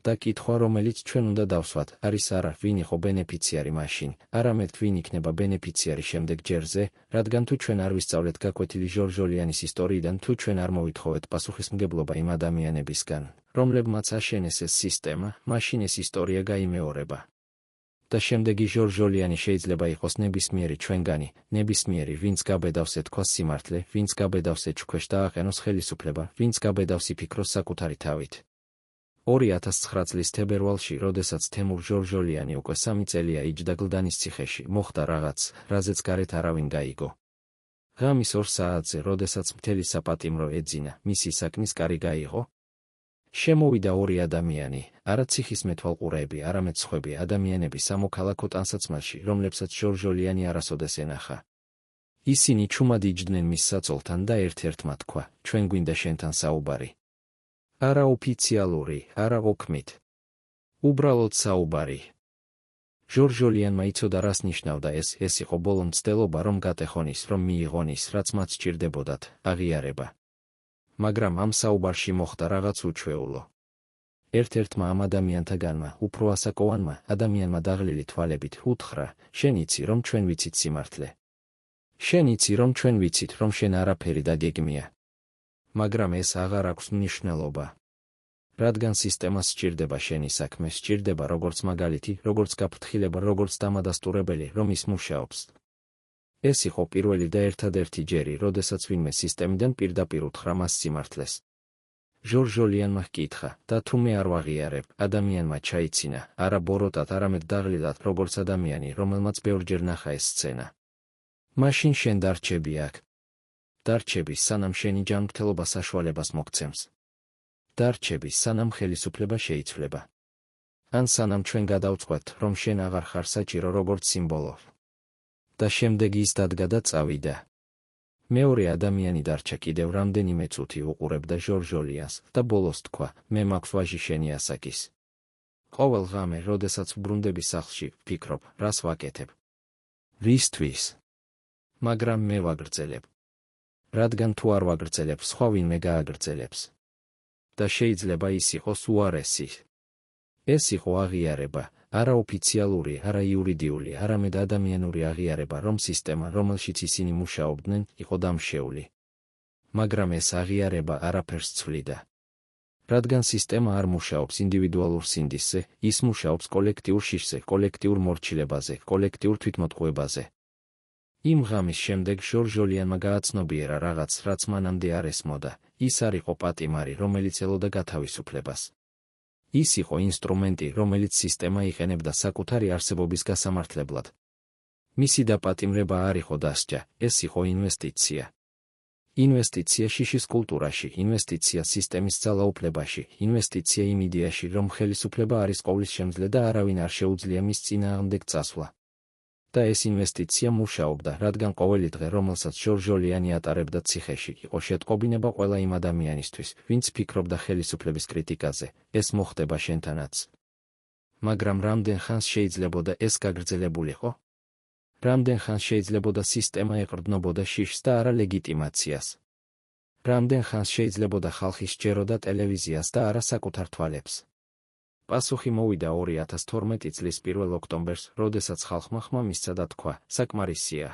Speaker 1: და კითხვა, რომელიც ჩვენ უნდა დავსვათ, არის არა, ვინ იყო ბენეფიციარი მაშინ, არამედ ვინ იქნება ბენეფიციარი შემდეგ ჯერზე, რადგან თუ ჩვენ არ ვისწავლეთ გაკვეთილი ჟორჟოლიანის ისტორიიდან, თუ ჩვენ არ მოვითხოვეთ პასუხისმგებლობა იმ ადამიანებისგან, რომლებმაც აშენეს ეს სისტემა, მაშინ ეს ისტორია გაიმეორება. და შემდეგი ჟორჟოლიანი შეიძლება იყოს ნებისმიერი ჩვენგანი, ნებისმიერი, ვინც გაბედავს ეთქვას სიმართლე, ვინც გაბედავს ეჩქვეშ და აყენოს ხელისუფლება, ვინც გაბედავს იფიქროს საკუთარი თავით. 2009 წლის თებერვალში, როდესაც თემურ ჟორჟოლიანი უკვე 3 წელია იჯდა გლდანის ციხეში, მოხდა რაღაც, რაზეც გარეთ არავინ გაიგო. ღამის 2 საათზე, როდესაც მთელი საპატიმრო ეძინა, მისი საქმის კარი გაიღო. შემოვიდა 2 ადამიანი, არა ციხის მეთვალყურეები, არამედ სხვები ადამიანები სამოქალაქო ტანსაცმელში, რომლებსაც ჟორჟოლიანი არასოდეს ენახა. ისინი ჩუმად იჯდნენ მის საწოლთან და ერთ-ერთმა თქვა, ჩვენ გვინდა შენთან საუბარი. არა ოფიციალური, არა ოქმით. უბრალოდ საუბარი. ჟორჟოლიანმა იცოდა, რას ნიშნავდა ეს იყო ბოლო მცდელობა, რომ გატეხონ ის, რომ მიიღონ ის, რაც მათ სჭირდებოდათ, აღიარება. მაგრამ ამ საუბარში მოხდა რაღაც უჩვეულო. ერთ-ერთმა ამ ადამიანთაგანმა, უფრო ასაკოვანმა ადამიანმა დაღლილი თვალებით უთხრა, შენ იცი, რომ ჩვენ ვიცით სიმართლე. შენ იცი, რომ ჩვენ ვიცით, რომ შენ არაფერი დაგეგმია. მაგრამ ეს აღარ აქვს მნიშვნელობა. რადგან სისტემას სჭირდება შენი საქმე, სჭირდება როგორც მაგალითი, როგორც გაფრთხილება, როგორც დამადასტურებელი, რომ ის მუშაობს. ეს იყო პირველი და ერთადერთი ჯერი, როდესაც ვინმე სისტემიდან პირდაპირ უთხრა მას სიმართლეს. ჟორჟოლიანმა ჰკითხა, და თუ მე არ ვაღიარებ, ადამიანმა ჩაიცინა, არა ბოროტად, არამედ დაღლილად, როგორც ადამიანი, რომელმაც ბევრჯერ ნახა ეს სცენა. მაშინ შენ დარჩები აქ. დარჩები, სანამ შენი ჯანმრთელობა საშუალებას მოგცემს. დარჩები, სანამ ხელისუფლება შეიცვლება. ან სანამ ჩვენ გადავწყვეტ, რომ შენ აღარ ხარ საჭირო როგორც სიმბოლო. და შემდეგ ის დადგა და წავიდა. მეორე ადამიანი დარჩა კიდევ რამდენიმე წუთი უყურებდა ჟორჟოლიანს და ბოლოს თქვა, მე მაქვს ვაჟი შენი ასაკის. ყოველ ღამე, როდესაც ვბრუნდები სახლში, ვფიქრობ, რას ვაკეთებ. რისთვის? მაგრამ მე ვაგრძელებ. რადგან თუ არ ვაგრძელებ, სხვა ვინმე გააგრძელებს. და შეიძლება ის იყოს უარესი. ეს იყო აღიარება, არა ოფიციალური, არა იურიდიული, არამედ ადამიანური აღიარება, რომ სისტემა, რომელშიც ისინი მუშაობდნენ, იყო დამშეული. მაგრამ ეს აღიარება არაფერს ცვლიდა. რადგან სისტემა არ მუშაობს ინდივიდუალურ სინდისზე, ის მუშაობს კოლექტიურ შიშზე, კოლექტიურ მორჩილებაზე, კოლექტიურ თვითმოტყუებაზე. იმ ღამის შემდეგ ჟორჟოლიანმა გააცნობიერა რაღაც, რაც მანამდე არ ესმოდა, ის არ იყო პატიმარი, რომელიც ელოდა გათავისუფლებას. ის იყო ინსტრუმენტი, რომელიც სისტემა იყენებდა საკუთარი არსებობის გასამართლებლად. მისი დაპატიმრება არ იყო დასჯა, ეს იყო ინვესტიცია. ინვესტიცია შიშის კულტურაში, ინვესტიცია სისტემის ძალაუფლებაში, ინვესტიცია იმ იდეაში, რომ ხელისუფლება არის ყოვლისშემძლე და არავინ არ შეუძლია მის წინააღმდეგ წასვლა. და ეს ინვესტიცია მუშაობდა, რადგან ყოველი დღე, რომელსაც ჟორჟოლიანი ატარებდა ციხეში, იყო შეტყობინება ყველა იმ ადამიანისთვის, ვინც ფიქრობდა ხელისუფლების კრიტიკაზე. ეს მოხდება შენთანაც. მაგრამ რამდენ ხანს შეიძლებოდა ეს გაგრძელებულიყო? რამდენ ხანს შეიძლებოდა სისტემა ეყრდნობოდა შიშს და არა ლეგიტიმაციას? რამდენ ხანს შეიძლებოდა ხალხი სჯეროდა ტელევიზიას და არა საკუთარ თვალებს? პასუხი მოვიდა 2012 წლის 1 ოქტომბერს, როდესაც ხალხმა ხმა მისცა და თქვა, საკმარისია.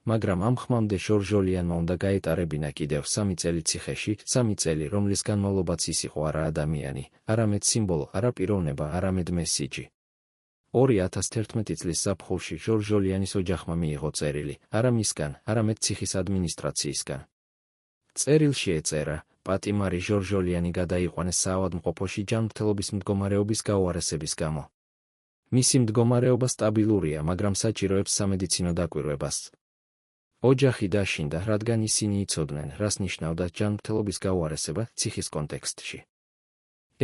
Speaker 1: მაგრამ ამ ხმამდე ჟორჟოლიანმა უნდა გაეტარებინა კიდევ 3 წელი ციხეში, 3 წელი, რომლის განმავლობაც ის იყო არა ადამიანი, არამედ სიმბოლო, არა პიროვნება, არამედ მესიჯი. 2011 წლის ზაფხულში ჟორჟოლიანის ოჯახმა მიიღო წერილი, არა მისგან, არამედ ციხის ადმინისტრაციისგან. წერილში ეწერა, პატიმარი ჟორჟოლიანი გადაიყვანეს საავადმყოფოში ჯანმრთელობის მდგომარეობის გაუარესების გამო. მისი მდგომარეობა სტაბილურია, მაგრამ საჭიროებს სამედიცინო დაკვირვებას. ოჯახი დაშინდა, რადგან ისინი იცოდნენ, რას ნიშნავდა ჯანმრთელობის გაუარესება ციხის კონტექსტში.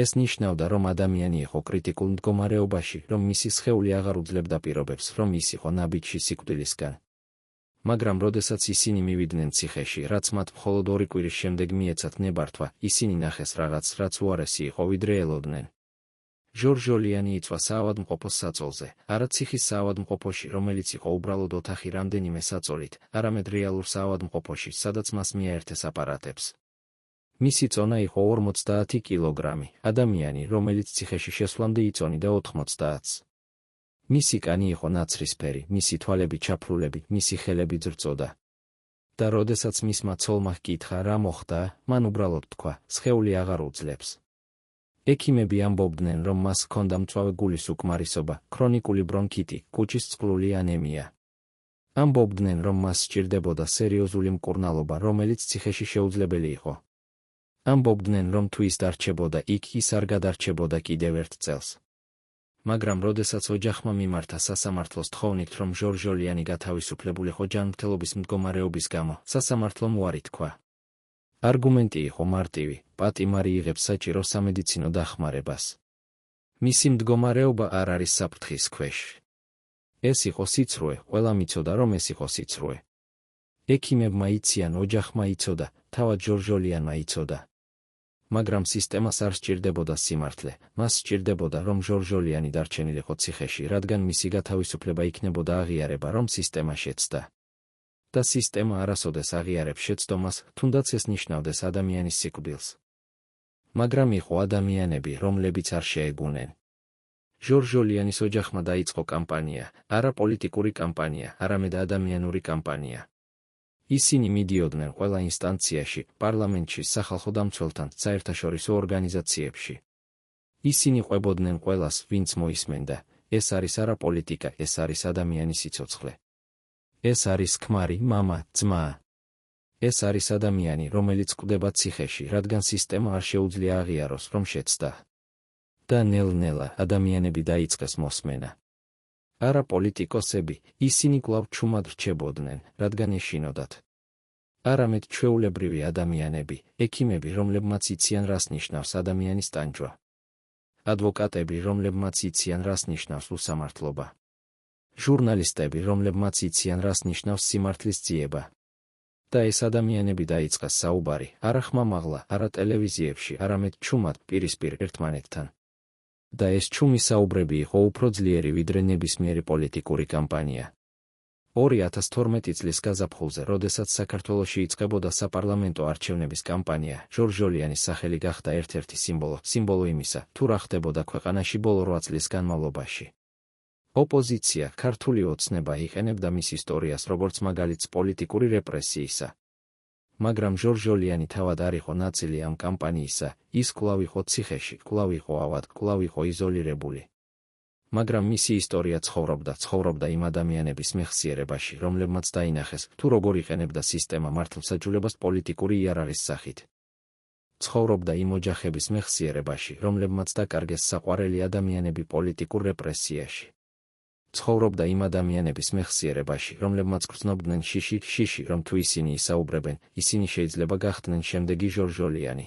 Speaker 1: ეს ნიშნავდა, რომ ადამიანი იყო კრიტიკულ მდგომარეობაში, რომ მისი სხეული აღარ უძლებდა პირობებს, რომ ის იყო ნაბიჯში სიკვდილისგან. მაგრამ როდესაც ისინი მივიდნენ ციხეში, რაც მათ მხოლოდ 2 კვირის შემდეგ მიეცათ ნებართვა, ისინი ნახეს რაღაცს, რაც უარესი იყო, ვიდრე ელოდნენ. ჟორჟოლიანი იწვა საავადმყოფოს საწოლზე, არა ციხის საავადმყოფოში, რომელიც იყო უბრალოდ ოთახი რამდენიმე საწოლით, არამედ რეალურ საავადმყოფოში, სადაც მას მიაერთეს აპარატებს. მისი წონა იყო 50 კილოგრამი, ადამიანი, რომელიც ციხეში შესვლამდე იწონიდა 90-ს. მისი კანი იყო ნაცრისფერი, მისი თვალები ჩაფრულები, მისი ხელები ძრწოდა. და როდესაც მისმა ცოლმა ჰკითხა, რა მოხდა, მან უბრალოდ თქვა, სხეული აღარ უძლებს. ექიმები ამბობდნენ, რომ მას ჰქონდა მწვავე გულის უკმარისობა, ქრონიკული ბრონქიტი, კუჭის წყლული ანემია. ამბობდნენ, რომ მას სჭირდებოდა სერიოზული მკურნალობა, რომელიც ციხეში შეუძლებელი იყო. ამბობდნენ, რომ თუ ის დარჩებოდა იქ, ის არ გადარჩებოდა კიდევ 1 წელს. მაგრამ როდესაც ოჯახმა მიმართა სასამართლოს თხოვნით, რომ ჟორჟოლიანი გათავისუფლებულიყო ჯანმრთელობის მდგომარეობის გამო, სასამართლომ უარი თქვა. არგუმენტი იყო მარტივი, პატიმარი იღებს საჭირო სამედიცინო დახმარებას. მისი მდგომარეობა არ არის საფრთხის ქვეშ. ეს იყო სიცრუე, ყველამ იცოდა, რომ ეს იყო სიცრუე. ექიმებმა იციან, ოჯახმა იცოდა, თავად ჟორჟოლიანმა იცოდა. მაგრამ სისტემას არ სჭირდებოდა სიმართლე, მას სჭირდებოდა, რომ ჟორჟოლიანი დარჩენილიყო ციხეში, რადგან მისი გათავისუფლება იქნებოდა აღიარება, რომ სისტემა შეცდა. და სისტემა არასოდეს აღიარებს შეცდომას, თუნდაც ეს ნიშნავდეს ადამიანის სიკვდილს. მაგრამ იყო ადამიანები, რომლებიც არ შეეგუნენ. ჟორჟოლიანის ოჯახმა დაიწყო კამპანია, არა პოლიტიკური კამპანია, არამედ ადამიანური კამპანია. ისინი მიდიოდნენ ყველა ინსტანციაში, პარლამენტში, სახალხო დამცველთან, საერთაშორისო ორგანიზაციებში. ისინი ყვებოდნენ ყველას, ვინც მოისმენდა, ეს არის არა პოლიტიკა, ეს არის ადამიანის სიცოცხლე. ეს არის ქმარი, მამა, ძმა. ეს არის ადამიანი, რომელიც კვდება ციხეში, რადგან სისტემა არ შეუძლია აღიაროს, რომ შეცდა. და ნელ-ნელა ადამიანები დაიწყეს მოსმენა. არა პოლიტიკოსები, ისინი კვლავ ჩუმად რჩებოდნენ, რადგან ეშინოდათ. არამედ ჩვეულებრივი ადამიანები, ექიმები, რომლებმაც იციან, რას ნიშნავს ადამიანის ტანჯვა. ადვოკატები, რომლებმაც იციან, რას ნიშნავს უსამართლობა. ჟურნალისტები, რომლებმაც იციან, რას ნიშნავს სიმართლის ძიება. და ეს ადამიანები დაიწყეს საუბარი, არა ხმამაღლა, არა ტელევიზიებში, არამედ ჩუმად, პირისპირ ერთმანეთთან. და ეს ჩუმი საუბრები იყო უფრო ძლიერი, ვიდრე ნებისმიერი პოლიტიკური კამპანია. 2012 წლის გაზაფხულზე, როდესაც საქართველოში იწყებოდა საპარლამენტო არჩევნების კამპანია, ჟორჟოლიანის სახელი გახდა ერთ-ერთი სიმბოლო იმისა, თუ რა ხდებოდა ქვეყანაში ბოლო 8 წლის განმავლობაში. ოპოზიცია, ქართული ოცნება იყენებდა მის ისტორიას როგორც მაგალითს პოლიტიკური რეპრესიისა. მაგრამ ჟორჟოლიანი თავად არ იყო ნაწილი ამ კამპანიისა, ის კვლავ იყო ციხეში, კვლავ იყო ავად, კვლავ იყო იზოლირებული. მაგრამ მისი ისტორია ცხოვრობდა იმ ადამიანების მეხსიერებაში, რომლებმაც დაინახეს, თუ როგორ იყენებდა სისტემა მართლმსაჯულებას პოლიტიკური იარაღის სახით. ცხოვრობდა იმ ოჯახების მეხსიერებაში, რომლებმაც დაკარგეს საყვარელი ადამიანები პოლიტიკურ რეპრესიაში. ცხოვრობდა იმ ადამიანების მეხსიერებაში, რომლებმაც გრძნობდნენ შიში, რომ თუ ისინი ისაუბრებენ, ისინი შეიძლება გახდნენ შემდეგი ჟორჟოლიანი.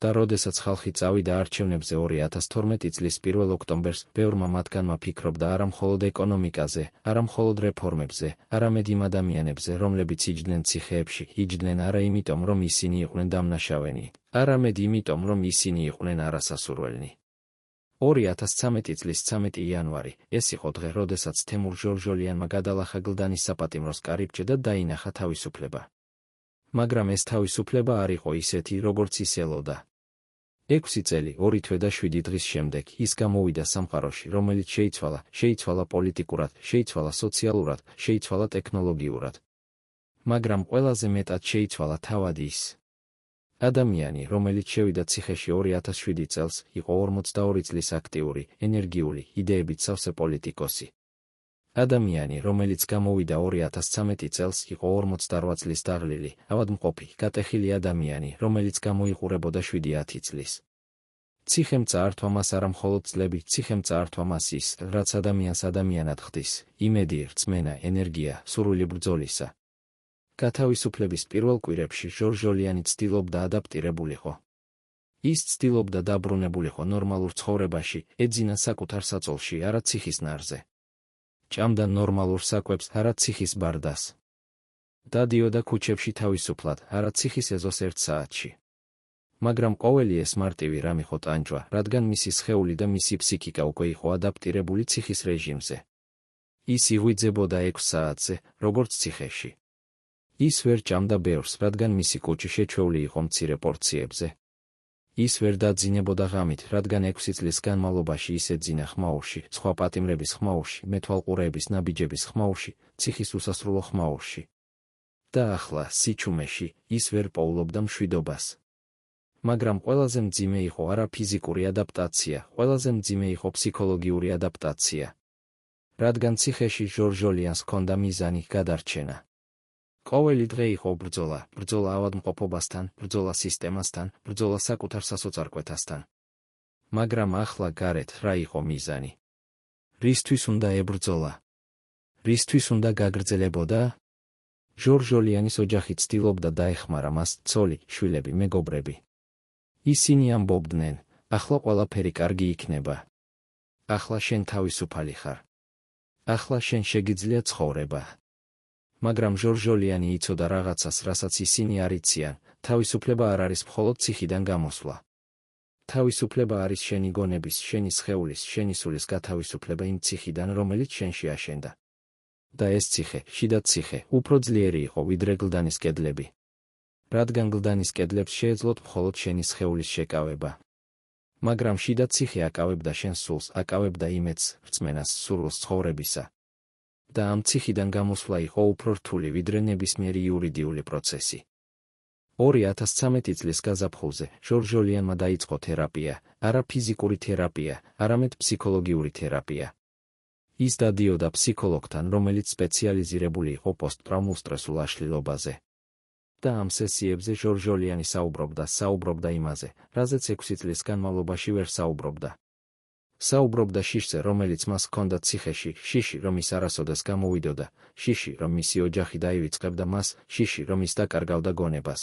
Speaker 1: და როდესაც ხალხი წავიდა არჩევნებზე 2012 წლის 1 ოქტომბერს, ბევრმა მათგანმა ფიქრობდა არა მხოლოდ ეკონომიკაზე, არა მხოლოდ რეფორმებზე, არამედ იმ ადამიანებზე, რომლებიც იჯდნენ ციხეებში, იჯდნენ არა იმიტომ, რომ ისინი იყვნენ დამნაშავენი, არამედ იმიტომ, რომ ისინი იყვნენ არასასურველნი. 2013 წლის 13 იანვარი, ეს იყო დღე, როდესაც თემურ ჟორჟოლიანმა გადალახა გლდანის საპატიმროს კარიბჭე და დაინახა თავისუფლება. მაგრამ ეს თავისუფლება არ იყო ისეთი, როგორც ის ელოდა. 6 წელი, 2 თვე და 7 დღის შემდეგ ის გამოვიდა სამყაროში, რომელიც შეიცვალა პოლიტიკურად, შეიცვალა სოციალურად, შეიცვალა ტექნოლოგიურად. მაგრამ ყველაზე მეტად შეიცვალა თავად ის. ადამიანი, რომელიც შევიდა ციხეში 2007 წელს, იყო 42 წლის აქტიური, ენერგიული, იდეებით სავსე პოლიტიკოსი. ადამიანი, რომელიც გამოვიდა 2013 წელს, იყო 48 წლის დაღლილი, ავადმყოფი, გატეხილი ადამიანი, რომელიც გამოიყურებოდა 7-10 წლის. ციხემ წაართვა მას არა მხოლოდ წლები, ციხემ წაართვა მას ის, რაც ადამიანს ადამიანად ხდის, იმედი, რწმენა, ენერგია, სურვილი ბრძოლისა. გათავისუფლების პირველ კვირებში ჟორჟოლიანი ცდილობდა ადაპტირებულიყო. ის ცდილობდა დაბრუნებულიყო ნორმალურ ცხოვრებაში, ეძინა საკუთარ საწოლში, არა ციხის ნარზე. ჭამდა ნორმალურ საკვებს, არა ციხის ბარდას. დადიოდა ქუჩებში თავისუფლად, არა ციხის ეზოს 1 საათში. მაგრამ ყოველი ეს მარტივი რამ იყო ტანჯვა, რადგან მისი სხეული და მისი ფსიქიკა უკვე იყო ადაპტირებული ციხის რეჟიმზე. ის იღვიძებოდა 6 საათზე, როგორც ციხეში. ის ვერ ჭამდა ბევრს, რადგან მისი კუჭი შეჩვეული იყო მცირე პორციებზე. ის ვერ დაძინებოდა ღამით, რადგან 6 წლის განმავლობაში ის ეძინა ხმაურში, სხვა პატიმრების ხმაურში, მეთვალყურეების ნაბიჯების ხმაურში, ციხის უსასრულო ხმაურში. და ახლა, სიჩუმეში, ის ვერ პოულობდა მშვიდობას. მაგრამ ყველაზე მძიმე იყო არა ფიზიკური ადაპტაცია, ყველაზე მძიმე იყო ფსიქოლოგიური ადაპტაცია. რადგან ციხეში ჟორჟოლიანს ჰქონდა მიზანი, გადარჩენა. ყოველი დღე იყო ბრძოლა, ბრძოლა ავადმყოფობასთან, ბრძოლა სისტემასთან, ბრძოლა საკუთარ სასოწარკვეთასთან. მაგრამ ახლა გარეთ რა იყო მიზანი? რისთვის უნდა ებრძოლა? რისთვის უნდა გაგრძელებოდა? ჟორჟოლიანის ოჯახი ცდილობდა დაეხმარა მას, ცოლი, შვილები, მეგობრები. ისინი ამბობდნენ, ახლა ყველაფერი კარგი იქნება. ახლა შენ თავისუფალი ხარ. ახლა შენ შეგიძლია ცხოვრება. მაგრამ ჟორჟოლიანი იცოდა რაღაცას, რასაც ისინი არ იციან, თავისუფლება არ არის მხოლოდ ციხიდან გამოსვლა. თავისუფლება არის შენი გონების, შენი სხეულის, შენი სულის გათავისუფლება იმ ციხიდან, რომელიც შენში აშენდა. და ეს ციხე, შიდა ციხე, უფრო ძლიერი იყო, ვიდრე გლდანის კედლები. რადგან გლდანის კედლებს შეეძლოთ მხოლოდ შენი სხეულის შეკავება. მაგრამ შიდა ციხე აკავებდა შენს სულს, აკავებდა იმედს, რწმენას, სურვილს ცხოვრებისა. და ამ ციხიდან გამოსვლა იყო უფრო რთული, ვიდრე ნებისმიერი იურიდიული პროცესი. 2013 წლის გაზაფხულზე ჟორჟოლიანმა დაიწყო თერაპია, არა ფიზიკური თერაპია, არამედ ფსიქოლოგიური თერაპია. ის დადიოდა ფსიქოლოგთან, რომელიც სპეციალიზირებული იყო პოსტტრაუმულ სტრესულ აშლილობაზე. და ამ სესიებზე ჟორჟოლიანი საუბრობდა იმაზე, რაზეც 6 წლის განმავლობაში ვერ საუბრობდა. საუბრობდა შიშზე, რომელიც მას ჰქონდა ციხეში, შიში, რომ ის არასოდეს გამოვიდოდა, შიში, რომ მისი ოჯახი დაივიწყებდა მას, შიში, რომ ის დაკარგავდა გონებას.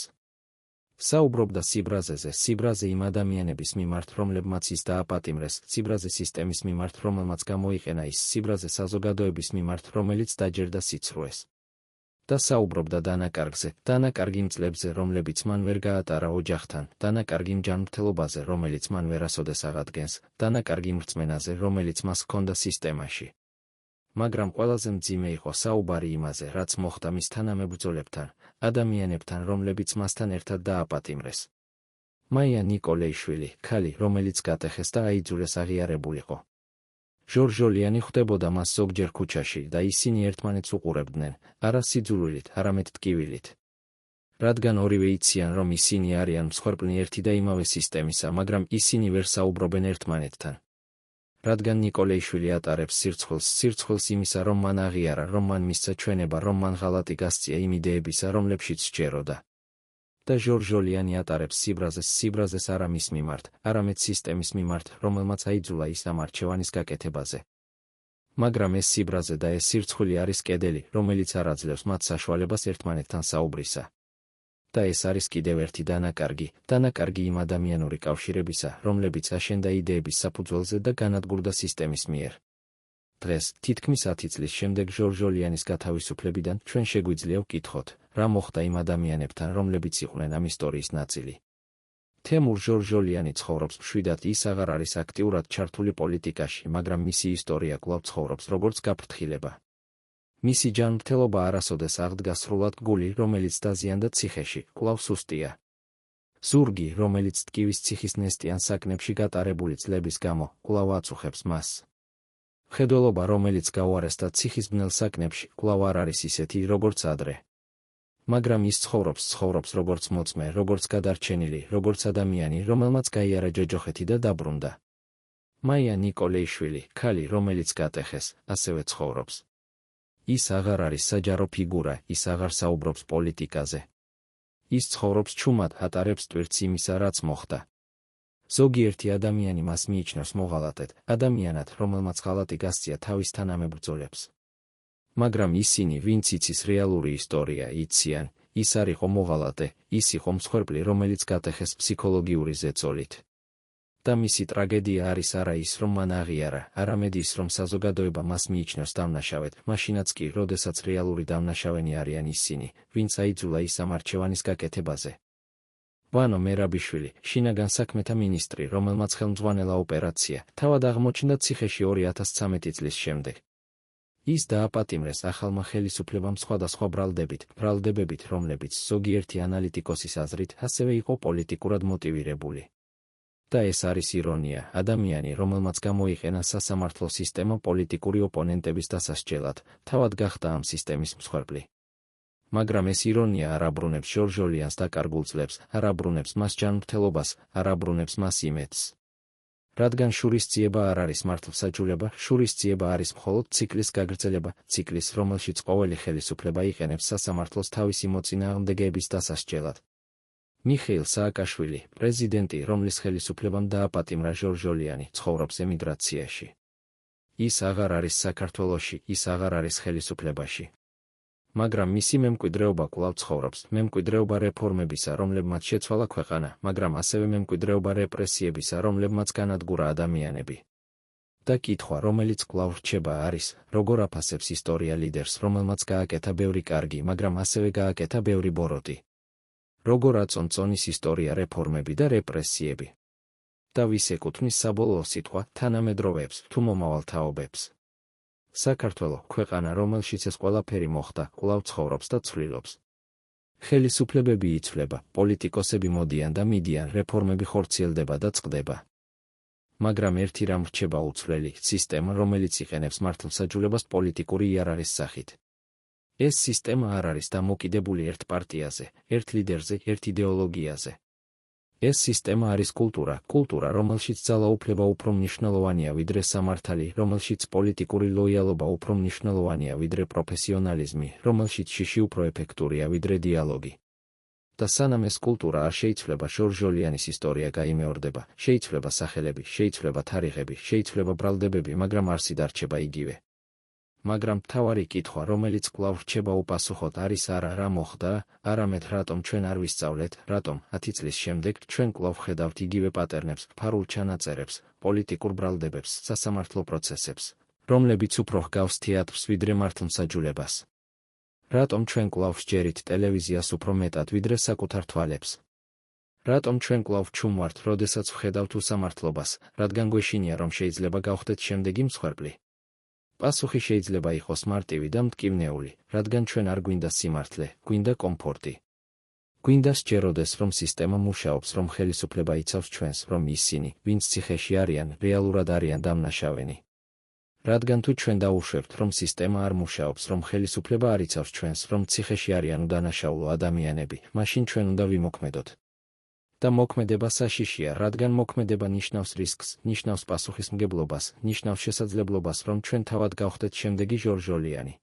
Speaker 1: საუბრობდა სიბრაზეზე, სიბრაზე იმ ადამიანების მიმართ, რომლებმაც ის დააპატიმრეს, სიბრაზე სისტემის მიმართ, რომელმაც გამოიყენა ის, სიბრაზე საზოგადოების მიმართ, რომელიც დაჯერდა სიცრუეს. და საუბრობდა დანაკარგზე, დანაკარგი მწლებზე, რომლებიც მან ვერ გაატარა ოჯახთან, დანაკარგი მჯანმრთელობაზე, რომელიც მან ვერასოდეს აღადგენს, დანაკარგი მრწმენაზე, რომელიც მას ჰქონდა სისტემაში. მაგრამ ყველაზე მძიმე იყო საუბარი იმაზე, რაც მოხდა მის თანამებრძოლებთან, ადამიანებთან, რომლებიც მასთან ერთად დააპატიმრეს. მაია ნიკოლეიშვილი, ქალი, რომელიც გატეხეს და აიძულეს აღიარებულიყო. ჟორჟოლიანი ხვდებოდა მას ზოგჯერ ქუჩაში და ისინი ერთმანეთს უყურებდნენ, არა სიძულვილით, არამედ ტკივილით. რადგან ორივე იციან, რომ ისინი არიან მსხვერპლნი ერთი და იმავე სისტემისა, მაგრამ ისინი ვერ საუბრობენ ერთმანეთთან. რადგან ნიკოლეიშვილი ატარებს სირცხვილს იმისა, რომ მან აღიარა, რომ მან მისცა ჩვენება, რომ მან ღალატი გასწია იმ იდეებისა, რომლებშიც სჯეროდა. და ჟორჟოლიანი ატარებს სიბრაზეს არა მის მიმართ, არამედ სისტემის მიმართ, რომელმაც აიძულა ის ამ არჩევანის გაკეთებაზე. მაგრამ ეს სიბრაზე და ეს სირცხვილი არის კედელი, რომელიც არ აძლევს მათ საშუალებას ერთმანეთთან საუბრისა. და ეს არის კიდევ ერთი დანაკარგი იმ ადამიანური კავშირებისა, რომლებიც აშენდა იდეების საფუძველზე და განადგურდა სისტემის მიერ. დღეს, თითქმის 10 წლის შემდეგ ჟორჟოლიანის გათავისუფლებიდან, ჩვენ შეგვიძლია ვკითხოთ, რა მოხდა იმ ადამიანებთან, რომლებიც იყვნენ ამ ისტორიის ნაწილი. თემურ ჟორჟოლიანი ცხოვრობს მშვიდად, ის აღარ არის აქტიურად ჩართული პოლიტიკაში, მაგრამ მისი ისტორია კვლავ ცხოვრობს როგორც გაფრთხილება. მისი ჯანმრთელობა არასოდეს აღდგა სრულად გული, რომელიც დაზიანდა ციხეში, კვლავ სუსტია. ზურგი, რომელიც ტკივის ციხის ნესტიან საკნებში გატარებული წლების გამო, კვლავ აწუხებს მას. მხედველობა, რომელიც გაუარესდა ციხის ბნელ საკნებში, კვლავ არ არის ისეთი, როგორც ადრე. მაგრამ ის ცხოვრობს როგორც მოწმე, როგორც გადარჩენილი, როგორც ადამიანი, რომელმაც გაიარა ჯოჯოხეთი და დაბრუნდა. მაია ნიკოლეიშვილი, ქალი, რომელიც გატეხეს, ასევე ცხოვრობს. ის აღარ არის საჯარო ფიგურა, ის აღარ საუბრობს პოლიტიკაზე. ის ცხოვრობს ჩუმად, ატარებს ტვირთს იმისა, რაც მოხდა. ზოგიერთი ადამიანი მას მიიჩნევს მოღალატედ, ადამიანად, რომელმაც ღალატი გასწია თავის თანამებრძოლებს. მაგრამ ისინი, ვინც იცის რეალური ისტორია, იციან, ის არ იყო მოღალატე, ის იყო მსხვერპლი, რომელიც გატეხეს ფსიქოლოგიური ზეწოლით. და მისი ტრაგედია არის არა ის, რომ მან აღიარა, არამედ ის, რომ საზოგადოება მას მიიჩნევს დამნაშავედ, მაშინაც კი, როდესაც რეალური დამნაშავენი არიან ისინი, ვინც აიძულა ის ამ არჩევანის გაკეთებაზე. ვანო მერაბიშვილი, შინაგან საქმეთა მინისტრი, რომელმაც ხელმძღვანელა ოპერაცია, თავად აღმოჩნდა ციხეში 2013 წლის შემდეგ. ის დააპატიმრეს ახალმა ხელისუფლებამ სხვადასხვა ბრალდებებით, რომლებიც ზოგიერთი ანალიტიკოსის აზრით ასევე იყო პოლიტიკურად მოტივირებული. და ეს არის ირონია, ადამიანი, რომელმაც გამოიყენა სასამართლო სისტემა პოლიტიკური ოპონენტების დასასჯელად, თავად გახდა ამ სისტემის მსხვერპლი. მაგრამ ეს ირონია არ აბრუნებს ჟორჟოლიანს დაკარგულ წლებს, არ აბრუნებს მას ჯანმრთელობას, არ აბრუნებს მას იმედს. რადგან შურისძიება არ არის მართლმსაჯულება, შურისძიება არის მხოლოდ ციკლის გაგრძელება, ციკლის, რომელშიც ყოველი ხელისუფლება იყენებს სასამართლოს თავისი მოწინააღმდეგეების დასასჯელად. მიხეილ სააკაშვილი, პრეზიდენტი, რომლის ხელისუფლებამ დააპატიმრა ჟორჟოლიანი, ცხოვრობს ემიგრაციაში. ის აღარ არის საქართველოში, ის აღარ არის ხელისუფლებაში. მაგრამ მისი მემკვიდრეობა კვლავ ცხოვრობს, მემკვიდრეობა რეფორმებისა, რომლებმაც შეცვალა ქვეყანა, მაგრამ ასევე მემკვიდრეობა რეპრესიებისა, რომლებმაც განადგურა ადამიანები. და კითხვა, რომელიც კვლავ რჩება, არის, როგორ აფასებს ისტორია ლიდერს, რომელმაც გააკეთა ბევრი კარგი, მაგრამ ასევე გააკეთა ბევრი ბოროტი. როგორ აწონწონის ისტორია რეფორმები და რეპრესიები. და ვის ეკუთვნის საბოლოო სიტყვა, თანამედროვეებს თუ მომავალ თაობებს. საქართველო, ქვეყანა, რომელშიც ეს ყველაფერი მოხდა, კვლავ ცხოვრობს და ცვლილობს. ხელისუფლებები იცვლება, პოლიტიკოსები მოდიან და მიდიან, რეფორმები ხორციელდება და წყდება. მაგრამ ერთი რამ რჩება უცვლელი, სისტემა, რომელიც იყენებს მართლმსაჯულებას პოლიტიკური იარაღის სახით. ეს სისტემა არ არის დამოკიდებული ერთ პარტიაზე, ერთ ლიდერზე, ერთ იდეოლოგიაზე. ეს სისტემა არის კულტურა, რომელშიც ძალაუფლება უფრო მნიშვნელოვანია ვიდრე სამართალი, რომელშიც პოლიტიკური ლოიალობა უფრო მნიშვნელოვანია ვიდრე პროფესიონალიზმი, რომელშიც შიში უფრო ეფექტურია ვიდრე დიალოგი. და სანამ ეს კულტურა არ შეიცვლება, ჟორჟოლიანის ისტორია გაიმეორდება, შეიცვლება სახელები, შეიცვლება თარიღები, შეიცვლება ბრალდებები, მაგრამ არსი დარჩება იგივე. მაგრამ მთავარი კითხვა, რომელიც კვლავ რჩება უპასუხოდ, არის არა რა მოხდა, არამედ რატომ ჩვენ არ ვისწავლეთ, რატომ 10 წლის შემდეგ ჩვენ კვლავ ხედავთ იგივე პატერნებს, ფარულ ჩანაწერებს, პოლიტიკურ ბრალდებებს, სასამართლო პროცესებს, რომლებიც უფრო ჰგავს თეატრს ვიდრე მართლმსაჯულებას. რატომ ჩვენ კვლავ ვსჯერით ტელევიზიას უფრო მეტად ვიდრე საკუთარ თვალებს? რატომ ჩვენ კვლავ ჩუმვართ, როდესაც ვხედავთ უსამართლობას, რადგან გვეშინია, რომ შეიძლება გავხდეთ შემდეგი მსხვერპლი? პასუხი შეიძლება იყოს მარტივი და მტკივნეული, რადგან ჩვენ არ გვინდა სიმართლე, გვინდა კომფორტი. გვინდა სჯეროდეს, რომ სისტემა მუშაობს, რომ ხელისუფლება იცავს ჩვენს, რომ ისინი, ვინც ციხეში არიან, რეალურად არიან დამნაშავენი. რადგან თუ ჩვენ დაუშვებთ, რომ სისტემა არ მუშაობს, რომ ხელისუფლება არ იცავს ჩვენს, რომ ციხეში არიან უდანაშაულო ადამიანები, მაშინ ჩვენ უნდა ვიმოქმედოთ. და მოქმედება საშიშია, რადგან მოქმედება ნიშნავს რისკს, ნიშნავს პასუხისმგებლობას, ნიშნავს შესაძლებლობას, რომ ჩვენ თავად გავხდეთ შემდეგი ჟორჟოლიანი.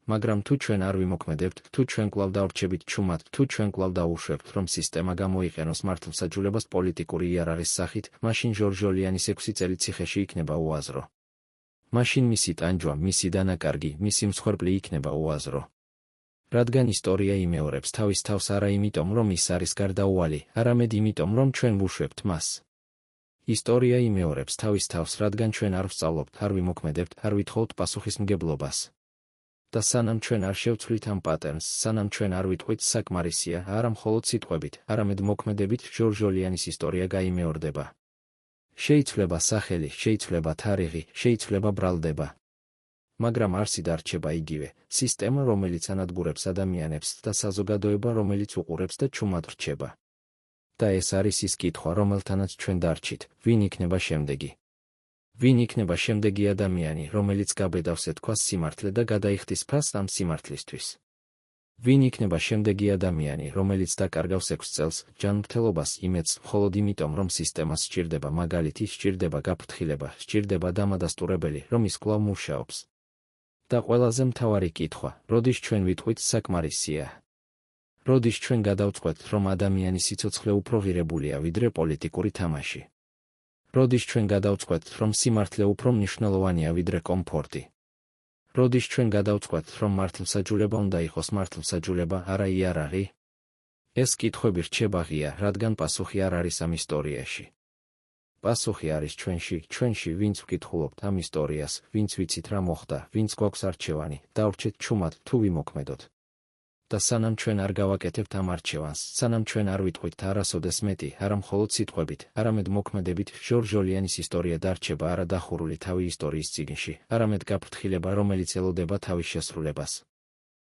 Speaker 1: მაგრამ თუ ჩვენ არ ვიმოქმედებთ, თუ ჩვენ კვლავ დავრჩებით ჩუმად, თუ ჩვენ კვლავ დაუშვებთ, რომ სისტემა გამოიყენოს მართლმსაჯულებას პოლიტიკური იარაღის სახით, მაშინ ჟორჟოლიანის 6 წელი ციხეში იქნება უაზრო. მაშინ მისი ტანჯვა, მისი დანაკარგი, მისი მსხვერპლი იქნება უაზრო. რადგან ისტორია იმეორებს თავის თავს არა იმიტომ, რომ ის არის გარდაუვალი, არამედ იმიტომ, რომ ჩვენ ვუშვებთ მას. ისტორია იმეორებს თავის თავს, რადგან ჩვენ არ ვსწავლობთ, არ ვიმოქმედებთ, არ ვითხოვთ პასუხისმგებლობას. და სანამ ჩვენ არ შევცვლით ამ პატერნს, სანამ ჩვენ არ ვიტყვით საკმარისია, არა მხოლოდ სიტყვებით, არამედ მოქმედებით, ჟორჟოლიანის ისტორია გაიმეორდება. შეიცვლება სახელი, შეიცვლება თარიღი, შეიცვლება ბრალდება. მაგრამ არსი დარჩება იგივე, სისტემა, რომელიც ანადგურებს ადამიანებს და საზოგადოება, რომელიც უყურებს და ჩუმად რჩება. და ეს არის ის კითხვა, რომელთანაც ჩვენ დარჩით, ვინ იქნება შემდეგი? ვინ იქნება შემდეგი ადამიანი, რომელიც გაბედავს ეთქვას სიმართლე და გადაიხდის ფასს ამ სიმართლისთვის? ვინ იქნება შემდეგი ადამიანი, რომელიც დაკარგავს 6 წელს ჯანმრთელობას იმედს, მხოლოდ იმიტომ, რომ სისტემას სჭირდება მაგალითი, სჭირდება გაფრთხილება, სჭირდება დამადასტურებელი, რომ ის კვლავ მუშაობს? და ყველაზე მთავარი კითხვა, როდის ჩვენ ვიტყვით საკმარისია? როდის ჩვენ გადავწყვეტთ, რომ ადამიანის სიცოცხლე უფრო ღირებულია, ვიდრე პოლიტიკური თამაში? როდის ჩვენ გადავწყვეტთ, რომ სიმართლე უფრო მნიშვნელოვანია, ვიდრე კომფორტი? როდის ჩვენ გადავწყვეტთ, რომ მართლმსაჯულება უნდა იყოს მართლმსაჯულება, არა იარაღი? ეს კითხვები რჩება ღია, რადგან პასუხი არ არის ამ ისტორიაში. პასუხი არის ჩვენში, ვინც ვკითხულობთ ამ ისტორიას, ვინც ვიცით რა მოხდა, ვინც გვაქვს არჩევანი, დავრჩეთ ჩუმად, თუ ვიმოქმედოთ. და სანამ ჩვენ არ გავაკეთებთ ამ არჩევანს, სანამ ჩვენ არ ვიტყვით არასოდეს მეტი, არა მხოლოდ სიტყვებით, არამედ მოქმედებით, ჟორჟოლიანის ისტორია დარჩება არა დახურული თავი ისტორიის წიგნში, არამედ გაფრთხილება, რომელიც ელოდება თავის შესრულებას.